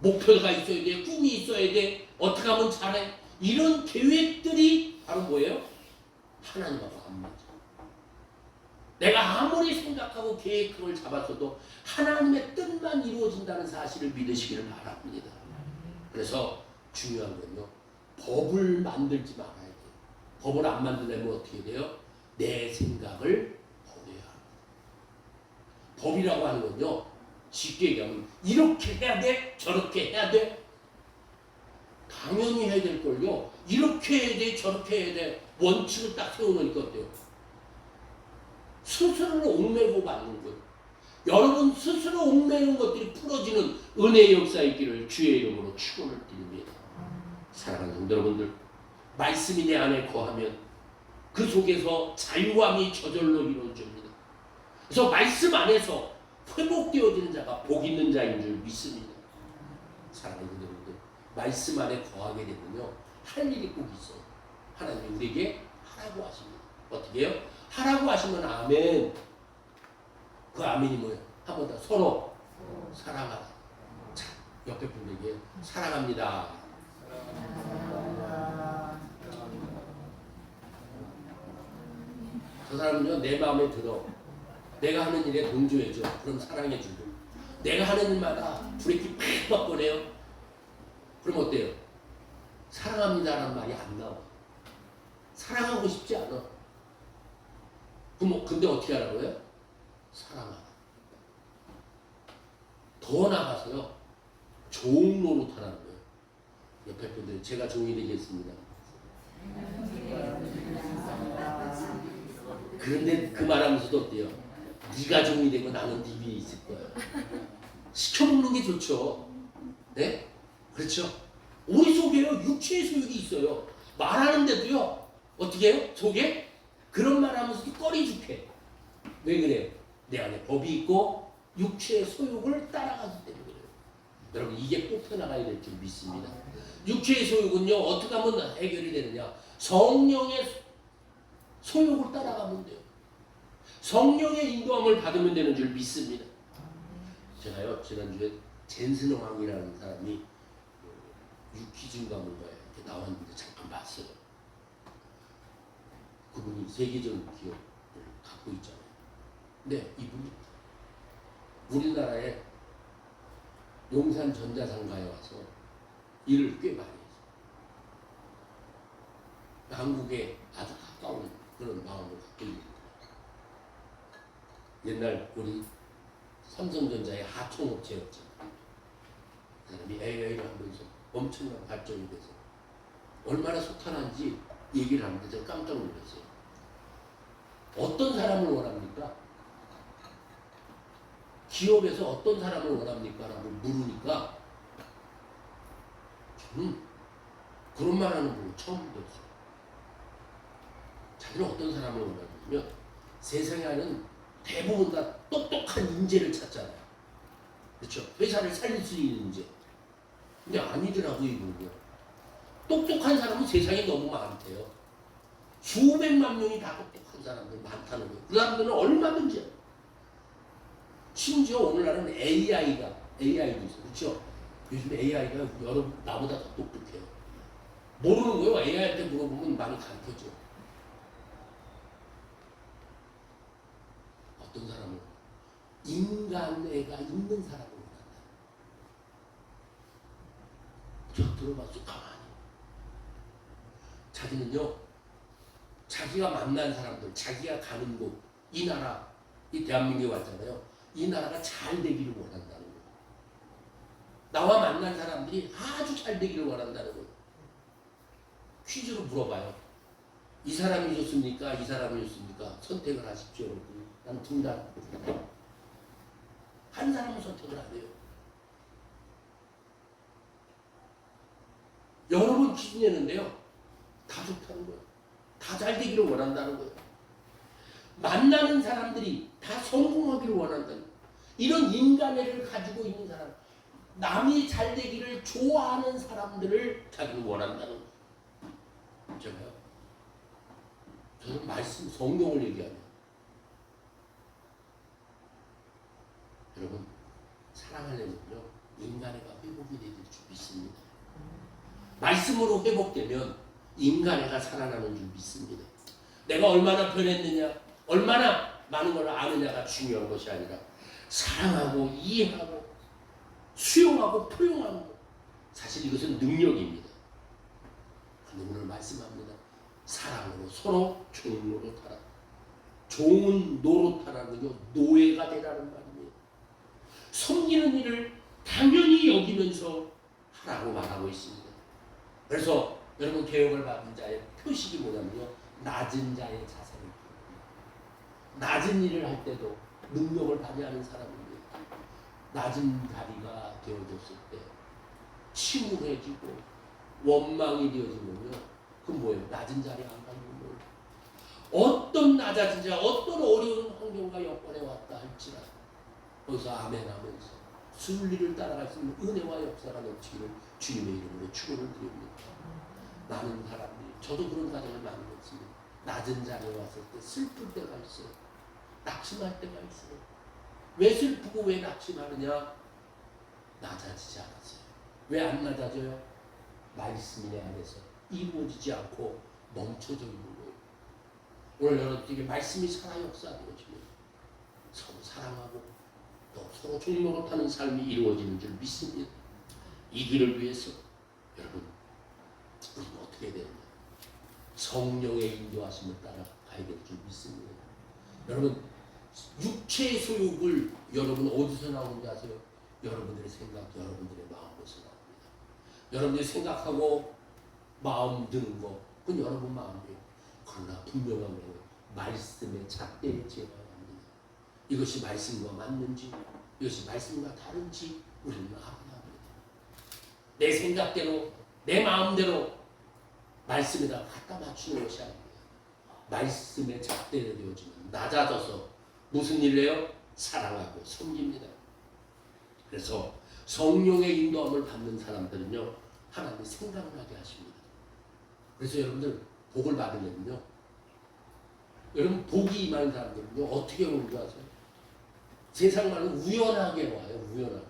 목표가 있어야 돼, 꿈이 있어야 돼, 어떻게 하면 잘해, 이런 계획들이 바로 뭐예요? 하나님하고 안 맞아. 내가 아무리 생각하고 계획을 잡았어도 하나님의 뜻만 이루어진다는 사실을 믿으시기를 바랍니다. 그래서 중요한 건요, 법을 만들지 말아야 돼요. 법을 안 만들려면 어떻게 돼요? 내 생각을 버려야 합니다. 법이라고 하는 건요, 쉽게 얘기하면 이렇게 해야 돼, 저렇게 해야 돼. 당연히 해야 될 걸요. 이렇게 해야 돼, 저렇게 해야 돼. 원칙을 딱 세워놓으니까 어때요? 스스로를 옥매고 맞는 거예요. 여러분 스스로 옥매는 것들이 풀어지는 은혜의 역사 있기를 주의 이름으로 축원을 드립니다. 사랑하는 성도 여러분들, 말씀이 내 안에 거하면 그 속에서 자유함이 저절로 이루어집니다. 그래서 말씀 안에서 회복되어지는 자가 복 있는 자인 줄 믿습니다. 사랑하는 성도 여러분들, 말씀 안에 거하게 되면요, 할 일이 꼭 있어요. 하나님이 우리에게 하라고 하십니다. 어떻게 해요? 하라고 하시면 아멘. 그 아멘이 뭐예요? 한 번 더 서로 사랑하라. 자, 옆에 분에게 사랑합니다. 저 사람은요, 내 마음에 들어. 내가 하는 일에 동조해줘. 그럼 사랑해주고. 내가 하는 일마다 브레이크 팍 바꿔내요. 그럼 어때요? 사랑합니다라는 말이 안 나와. 사랑하고 싶지 않아. 그럼 근데 어떻게 하라고요? 사랑하라. 더 나가서요, 좋은 노릇하라는 거예요. 옆에 분들, 제가 종이 되겠습니다. 그런데 그 말하면서도 어때요? 네가 종이 되고 나는 네 위에 있을 거야. 시켜먹는 게 좋죠. 네? 그렇죠? 우리 속에요, 육체의 소욕이 있어요. 말하는데도요, 어떻게 해요? 속에 그런 말하면서도 꺼리죽해. 왜 그래요? 내 안에 법이 있고 육체의 소욕을 따라가기 때문에 그래요. 여러분, 이게 뽑혀나가야 될 줄 믿습니다. 육체의 소욕은요, 어떻게 하면 해결이 되느냐? 성령의 소욕을 따라가면 돼요. 성령의 인도함을 받으면 되는 줄 믿습니다. 제가요, 지난주에 젠슨 왕이라는 사람이 유퀴즈인가 뭔가에 이렇게 나왔는데 잠깐 봤어요. 그분이 세계적 기업을 갖고 있잖아요. 근데 이분이 우리나라에 용산 전자상가에 와서 일을 꽤 많이 했어요. 한국에 아주 가까운 그런 마음을 갖고 있는 거예요. 옛날 우리 삼성전자의 하청업체였잖아요. 그 사람이 AI를 하면서 엄청난 발전이 돼서 얼마나 소탈한지 얘기를 하는데 제가 깜짝 놀랐어요. 어떤 사람을 원합니까? 기업에서 어떤 사람을 원합니까? 라고 물으니까 저는 그런 말 하는 분을 처음 들었어요. 자기는 어떤 사람을 원하냐면 세상에 하는 대부분 다 똑똑한 인재를 찾잖아요. 그렇죠? 회사를 살릴 수 있는 인재. 근데 아니더라고요, 이분은요. 똑똑한 사람은 세상에 너무 많대요. 수백만 명이 다 똑똑한 사람들 많다는 거예요. 그 사람들은 얼마든지. 심지어 오늘날은 AI도 있어요. 그렇죠? 요즘 AI가 여러분 나보다 더 똑똑해요. 모르는 거예요. AI한테 물어보면 많이 가르쳐줘. 어떤 사람은 인간애가 있는 사람을 원한다. 저 들어봤어. 가만히. 자기는요, 자기가 만난 사람들, 자기가 가는 곳, 이 나라, 이 대한민국에 왔잖아요. 이 나라가 잘 되기를 원한다는 거예요. 나와 만난 사람들이 아주 잘 되기를 원한다는 거예요. 퀴즈로 물어봐요. 이 사람이 좋습니까? 이 사람이 좋습니까? 선택을 하십시오. 난 둘 다. 한 사람은 선택을 안 해요. 여러 번 퀴즈 내는데요. 다 좋다는 거예요. 다 잘 되기를 원한다는 거예요. 만나는 사람들이 다 성공하기를 원한다는 거예요. 이런 인간애를 가지고 있는 사람, 남이 잘 되기를 좋아하는 사람들을 자기는 원한다는 거예요. 저는 말씀, 성경을 얘기하면 여러분, 사랑하려면요, 인간애가 회복이 되길 줄 믿습니다. 말씀으로 회복되면 인간애가 살아나는 줄 믿습니다. 내가 얼마나 변했느냐, 얼마나 많은 걸 아느냐가 중요한 것이 아니라 사랑하고 이해하고 수용하고 포용하는 것. 사실 이것은 능력입니다. 근데 오늘 말씀합니다. 사랑으로 서로 종 노릇하라. 종은 노릇하라는요, 노예가 되라는 말입니다. 섬기는 일을 당연히 여기면서 하라고 말하고 있습니다. 그래서 여러분, 개혁을 받은 자의 표식이 뭐냐면요, 낮은 자의 자세를 보입니다. 낮은 일을 할 때도 능력을 발휘하는 사람입니다. 낮은 다리가 되어졌을 때 침울해지고 원망이 되어지면요, 그건 뭐예요? 낮은 자리에 안 가는 거예요. 어떤 낮아진 자, 어떤 어려운 환경과 여건에 왔다 할지라도 거기서 아멘 하면서 순리를 따라갈 수 있는 은혜와 역사가 넘치기를 주님의 이름으로 축원을 드립니다. 많은 사람들이, 저도 그런 가정을 만났습니다. 낮은 자리에 왔을 때 슬플 때가 있어요. 낙심할 때가 있어요. 왜 슬프고 왜 낙심하느냐? 낮아지지 않았어요. 왜 안 낮아져요? 말씀이 내 안에서 이루어지지 않고 멈춰져 있는 거예요. 오늘 여러분들에게 말씀이 살아 역사되어지면 서로 사랑하고 또 서로 종노릇하는 삶이 이루어지는 줄 믿습니다. 이 길을 위해서 여러분, 우리는 어떻게 되느냐? 성령의 인도하심을 따라 가야 될 줄 믿습니다. 여러분, 육체의 소욕을 여러분 어디서 나오는지 아세요? 여러분들의 생각, 여러분들의 마음에서 나옵니다. 여러분들이 생각하고 마음 드는 거, 그건 여러분 마음이에요. 그러나 분명한 것은 말씀의 잣대에 제어해야 합니다. 이것이 말씀과 맞는지, 이것이 말씀과 다른지 우리는 알아야 합니다. 내 생각대로, 내 마음대로 말씀에다 갖다 맞추는 것이 아닙니다. 말씀의 잣대로 되어지면 낮아져서 무슨 일을 해요? 사랑하고 섬깁니다. 그래서 성령의 인도함을 받는 사람들은요, 하나님이 생각나게 하십니다. 그래서 여러분들 복을 받으면요, 여러분 복이 임하는 사람들은요, 어떻게 오는 줄 아세요? 세상 말로 우연하게 와요. 우연하게.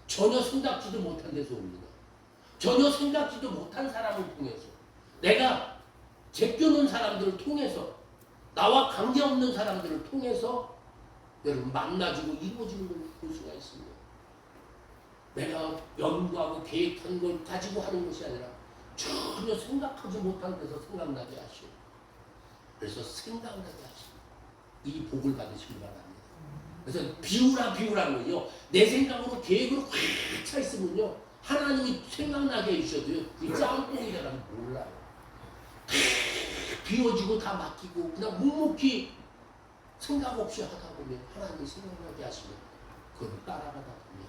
전혀 생각지도 못한 데서 옵니다. 전혀 생각지도 못한 사람을 통해서, 내가 제껴놓은 사람들을 통해서, 나와 관계없는 사람들을 통해서 여러분 만나주고 이루어지는 걸 볼 수가 있습니다. 내가 연구하고 계획한 걸 가지고 하는 것이 아니라 전혀 생각하지 못한 데서 생각나게 하시오. 그래서 생각나게 하시오. 이 복을 받으시기 바랍니다. 그래서 비우라는 건요, 내 생각으로 계획으로 확 차 있으면요, 하나님이 생각나게 해주셔도요, 그 짬뽕이 되라면 몰라요. 비워지고 다 맡기고 그냥 묵묵히 생각 없이 하다 보면, 하나님이 생각나게 하시면 그걸 따라가다 보면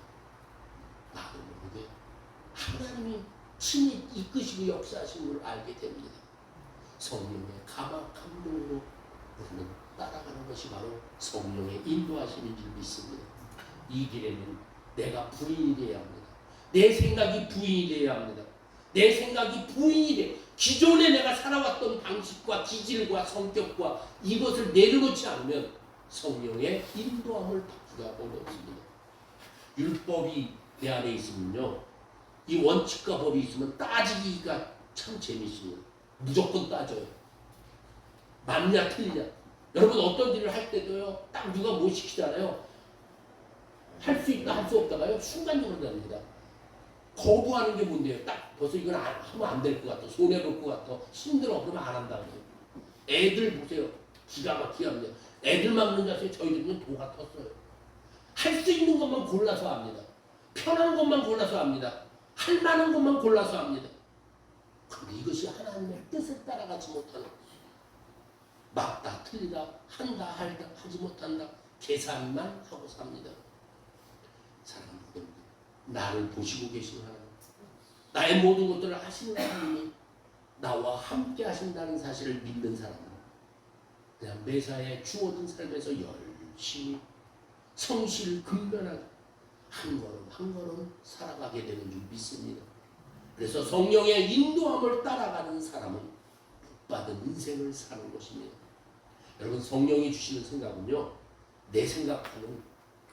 나도 모르게 하나님이 친히 이끄시고 역사하시는 걸 알게 됩니다. 성령의 감동으로 우리는 따라가는 것이 바로 성령의 인도하심인 줄 믿습니다. 이 길에는 내가 부인이 되어야 합니다. 내 생각이 부인이 되어야 합니다. 내 생각이 부인이 돼. 기존에 내가 살아왔던 방식과 기질과 성격과 이것을 내려놓지 않으면 성령의 인도함을 받기가 어렵습니다. 율법이 내 안에 있으면요, 이 원칙과 법이 있으면 따지기가 참 재미있습니다. 무조건 따져요. 맞냐 틀리냐. 여러분 어떤 일을 할 때도요. 딱 누가 뭐 시키잖아요. 할 수 있다 할 수 없다가요. 순간적으로 됩니다. 거부하는 게 뭔데요? 딱 벌써 이건 하면 안 될 것 같아. 손해볼 것 같아. 힘들어. 그러면 안 한다고 해요. 애들 보세요. 기가 막히게 합니다. 애들 막는 자세에 저희들은 도가 텄어요. 할 수 있는 것만 골라서 합니다. 편한 것만 골라서 합니다. 할 만한 것만 골라서 합니다. 그런데 이것이 하나님의 뜻을 따라가지 못하는, 맞다 틀리다 한다 할다 하지 못한다 계산만 하고 삽니다. 사랑하는 분들, 나를 보시고 계시는 하나님, 나의 모든 것들을 하시는 하나님이 나와 함께 하신다는 사실을 믿는 사람은 그냥 매사에 주어진 삶에서 열심히 성실 근면하게 한 걸음 한 걸음 살아가게 되는 줄 믿습니다. 그래서 성령의 인도함을 따라가는 사람은 복받은 인생을 사는 것입니다. 여러분 성령이 주시는 생각은요 내 생각과는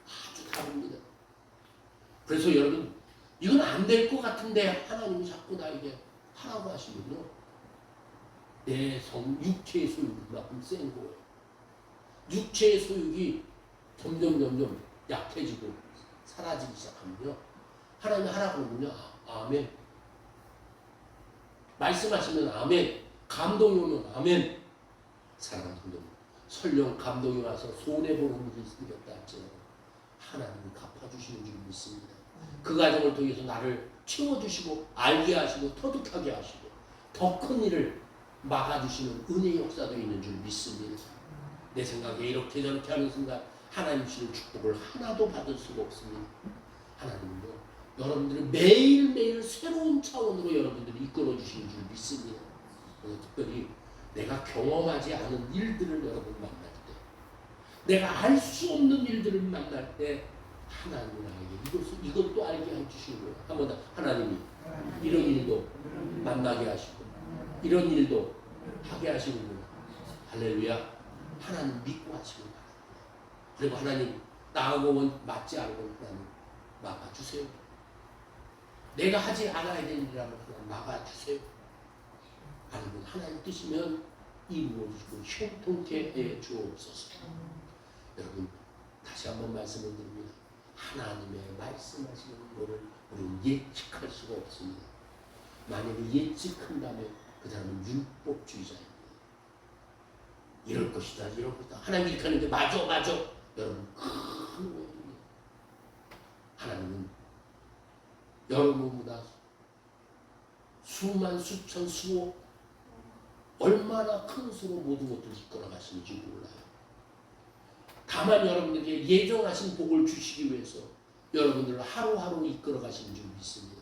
아주 다릅니다. 그래서 여러분 이건 안 될 것 같은데 하나님이 자꾸 나에게 하라고 하시면요 내 육체의 소욕이 그만큼 센 거예요. 육체의 소욕이 점점 약해지고 사라지기 시작하면요 하나님이 하라고 하면요 아멘, 말씀하시면 아멘, 감동이 오면 아멘. 사랑하는 성도, 설령 감동이 와서 손해보는 일이 생겼다 할지라도 하나님이 갚아주시는 줄 믿습니다. 그 과정을 통해서 나를 채워주시고 알게 하시고 터득하게 하시고 더 큰 일을 막아주시는 은혜의 역사도 있는 줄 믿습니다. 내 생각에 이렇게 저렇게 하는 순간 하나님 주시는 축복을 하나도 받을 수가 없습니다. 하나님은요 여러분들을 매일매일 새로운 차원으로 여러분들을 이끌어 주시는 줄 믿습니다. 그래서 특별히 내가 경험하지 않은 일들을 여러분 만날 때, 내가 알 수 없는 일들을 만날 때 하나님은 나에게 이것도 알게 해주시는 거예요. 한 번 더 하나님이 이런 일도 만나게 하시고 이런 일도 하게 하시는구나. 할렐루야. 하나님 믿고 하시는 거예요. 그리고 하나님 나하고는 맞지 않으면 하나님 막아주세요. 내가 하지 않아야 되는 일이라면 하나님 막아주세요. 아니면 하나님 뜻이면 이루어주시고 형통케 해 주옵소서. 여러분 다시 한번 말씀을 드립니다. 하나님의 말씀하시는 것을 우리는 예측할 수가 없습니다. 만약에 예측한다면 그 사람은 율법주의자입니다. 이럴 것이다 이럴 것이다 하나님 이렇게 하는데 맞아 여러분 큰 오해입니다. 하나님은 여러분보다 수만 수천 수억 얼마나 큰 수로 모든 것들을 이끌어 가시는지 몰라요. 다만 여러분들에게 예정하신 복을 주시기 위해서 여러분들을 하루하루 이끌어 가시는 줄 믿습니다.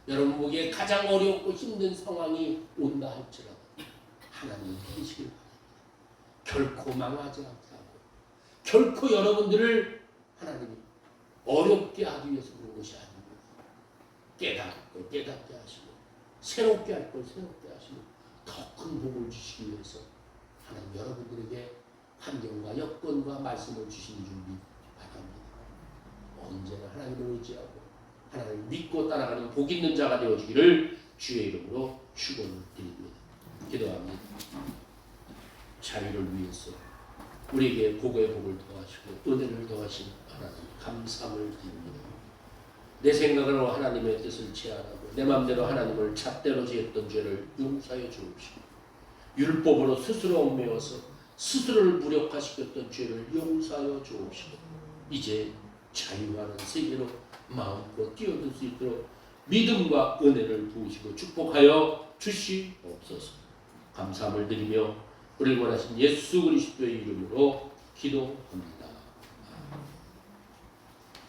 여러분 보기에 가장 어렵고 힘든 상황이 온다 할지라도 하나님은 계시길 바랍니다. 결코 망하지 않게 하고 결코 여러분들을 하나님이 어렵게 하기 위해서 그런 것이 아닙니다. 깨달을 걸 깨닫게 하시고 새롭게 할 걸 새롭게 하시고 더 큰 복을 주시기 위해서 하나님 여러분들에게 환경과 여건과 말씀을 주시는 줄 바랍니다. 언제나 하나님을 의지하고 하나님을 믿고 따라가는 복 있는 자가 되어주기를 주의 이름으로 축원을 드립니다. 기도합니다. 자유를 위해서 우리에게 복의 복을 더하시고 은혜를 더하신 하나님 감사함을 드립니다. 내 생각으로 하나님의 뜻을 제한하고 내 마음대로 하나님을 잣대로 지었던 죄를 용서해 주옵시고 율법으로 스스로 얽매여서 스스로를 무력화시켰던 죄를 용서하여 주옵시고 이제 자유하는 세계로 마음껏 뛰어들 수 있도록 믿음과 은혜를 부으시고 축복하여 주시옵소서. 감사함을 드리며 우리를 원하신 예수 그리스도의 이름으로 기도합니다.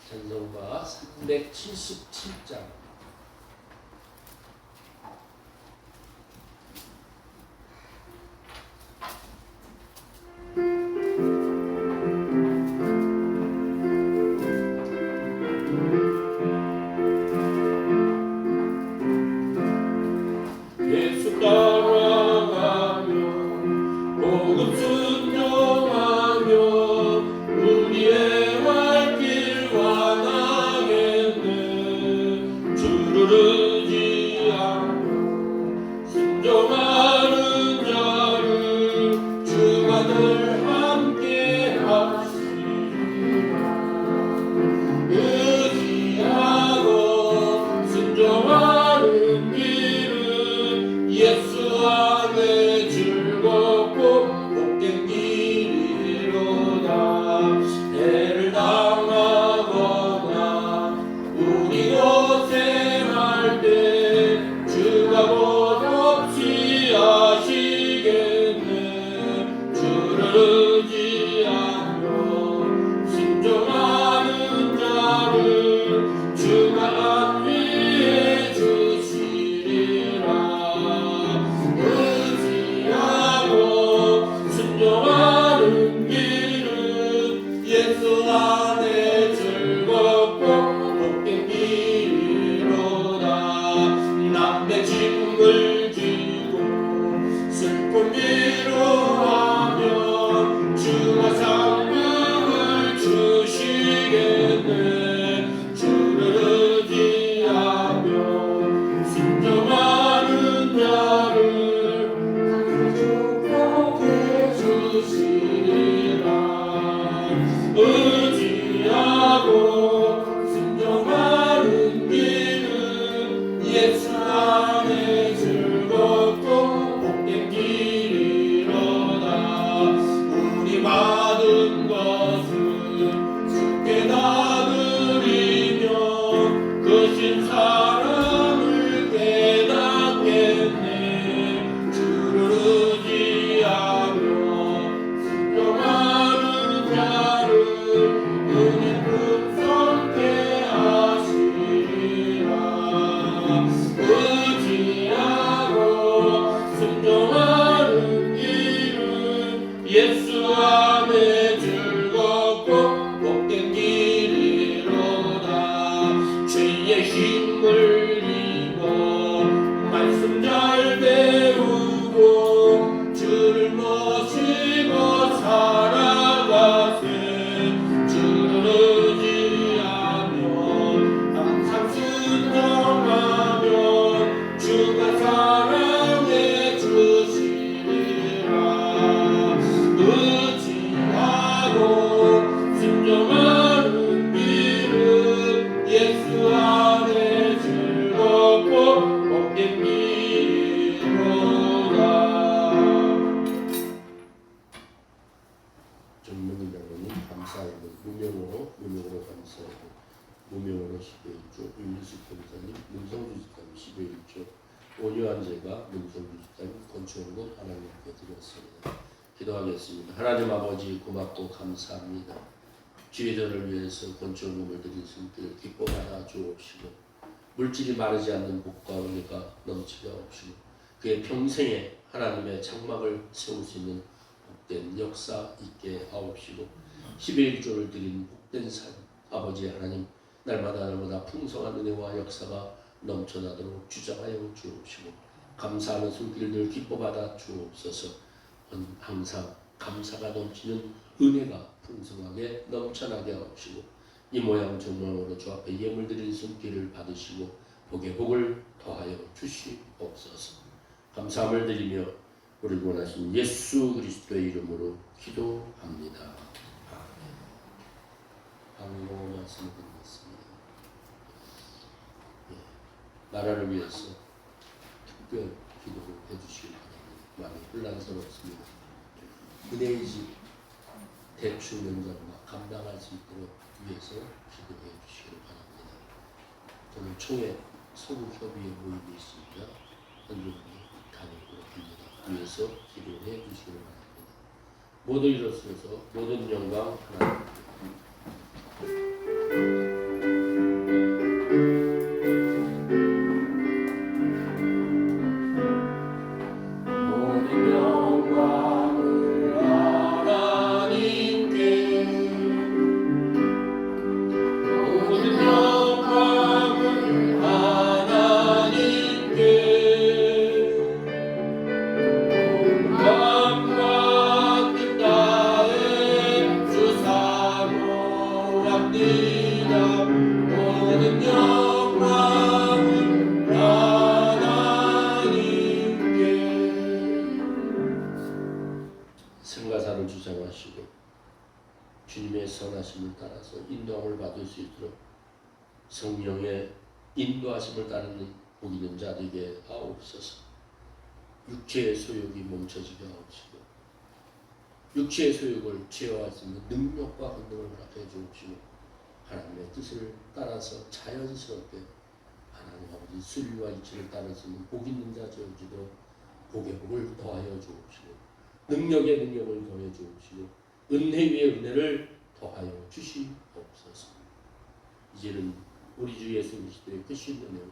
찬송가 377장 예수 따라가며 복음 순종하며 우리의 갈 길 완하겠네. 거신 사랑을 깨닫겠네. 주를 의지하며 순종하는 자를 은혜 풍성케 하시리라. 의지하고 순종하는 길은 예수 안에 즐겁고 복된 길이로다. 죄의 힘을 입어 말씀 잘 배우고 주를 모시고 살아가세. 주를 의지하며 항상 순종하면 주가 사랑해 주시리라. 의지하고 순종하는 길은 예수 안에 즐겁고 복된 길이로다. 정명희 장로님 감사하고 무명으로 감사하고 무명으로 11조 윤일식 권사님 문성주 집사님 11조 오유한 제가 문성주 집사님 건축원금 하나님께 드렸습니다. 기도하겠습니다. 하나님 아버지 고맙고 감사합니다. 주의들을 위해서 건축원금을 드린 손길 기뻐하여 주옵시고 물질이 마르지 않는 복과 은혜가 넘치게 하옵시고 그의 평생에 하나님의 장막을 세울 수 있는 복된 역사 있게 하옵시고 11조를 드린 복된 삶 아버지 하나님 날마다 풍성한 은혜와 역사가 넘쳐나도록 주장하여 주옵시고 감사하는 손길들 기뻐받아 주옵소서. 항상 감사가 넘치는 은혜가 풍성하게 넘쳐나게 하옵시고 이 모양 저 모양으로 주 앞에 예물 드린 손길을 받으시고 복에 복을 더하여 주시옵소서. 감사함을 드리며 우리 원하신 예수 그리스도의 이름으로 기도합니다. 아멘. 방금 말씀을 드리겠습니다. 나라를 위해서 특별 기도를 해주시기 바랍니다. 많이 혼란스럽습니다. 은혜의 집 대출 명장과 감당할 수 있도록 위해서 기도해 주시기 바랍니다. 저는 총회 소극협의회 모임이 있습니다. 헌금이 다니고 합니다. 위해서 기도해 주시기 바랍니다. 모두 일어서서 모든 영광 하나님께 생가사를 주장하시고 주님의 선하심을 따라서 인도함을 받을 수 있도록 성령의 인도하심을 따르는 복 있는 자 되게 하옵소서. 육체의 소욕이 멈춰지게 하옵시고 육체의 소욕을 제어할 수 있는 능력과 권능을 허락해 주옵시고 하나님의 뜻을 따라서 자연스럽게 하나님 아버지 순리와 이치를 따를 수 있는 복 있는 자 되어지도록 복의 복을 더하여 주옵시고 능력의 능력을 더해 주옵시고 은혜 위에 은혜를 더하여 주시옵소서. 이제는 우리 주 예수 그리스도의 크신 은혜와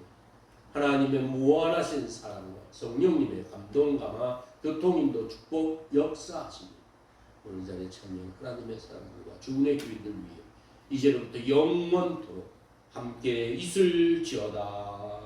하나님의 무한하신 사랑과 성령님의 감동 감화 교통인도 축복 역사하시며 오늘 자리에 참여한 하나님의 사람들과 주의 교인들 위해 이제로부터 영원토록 함께 있을지어다.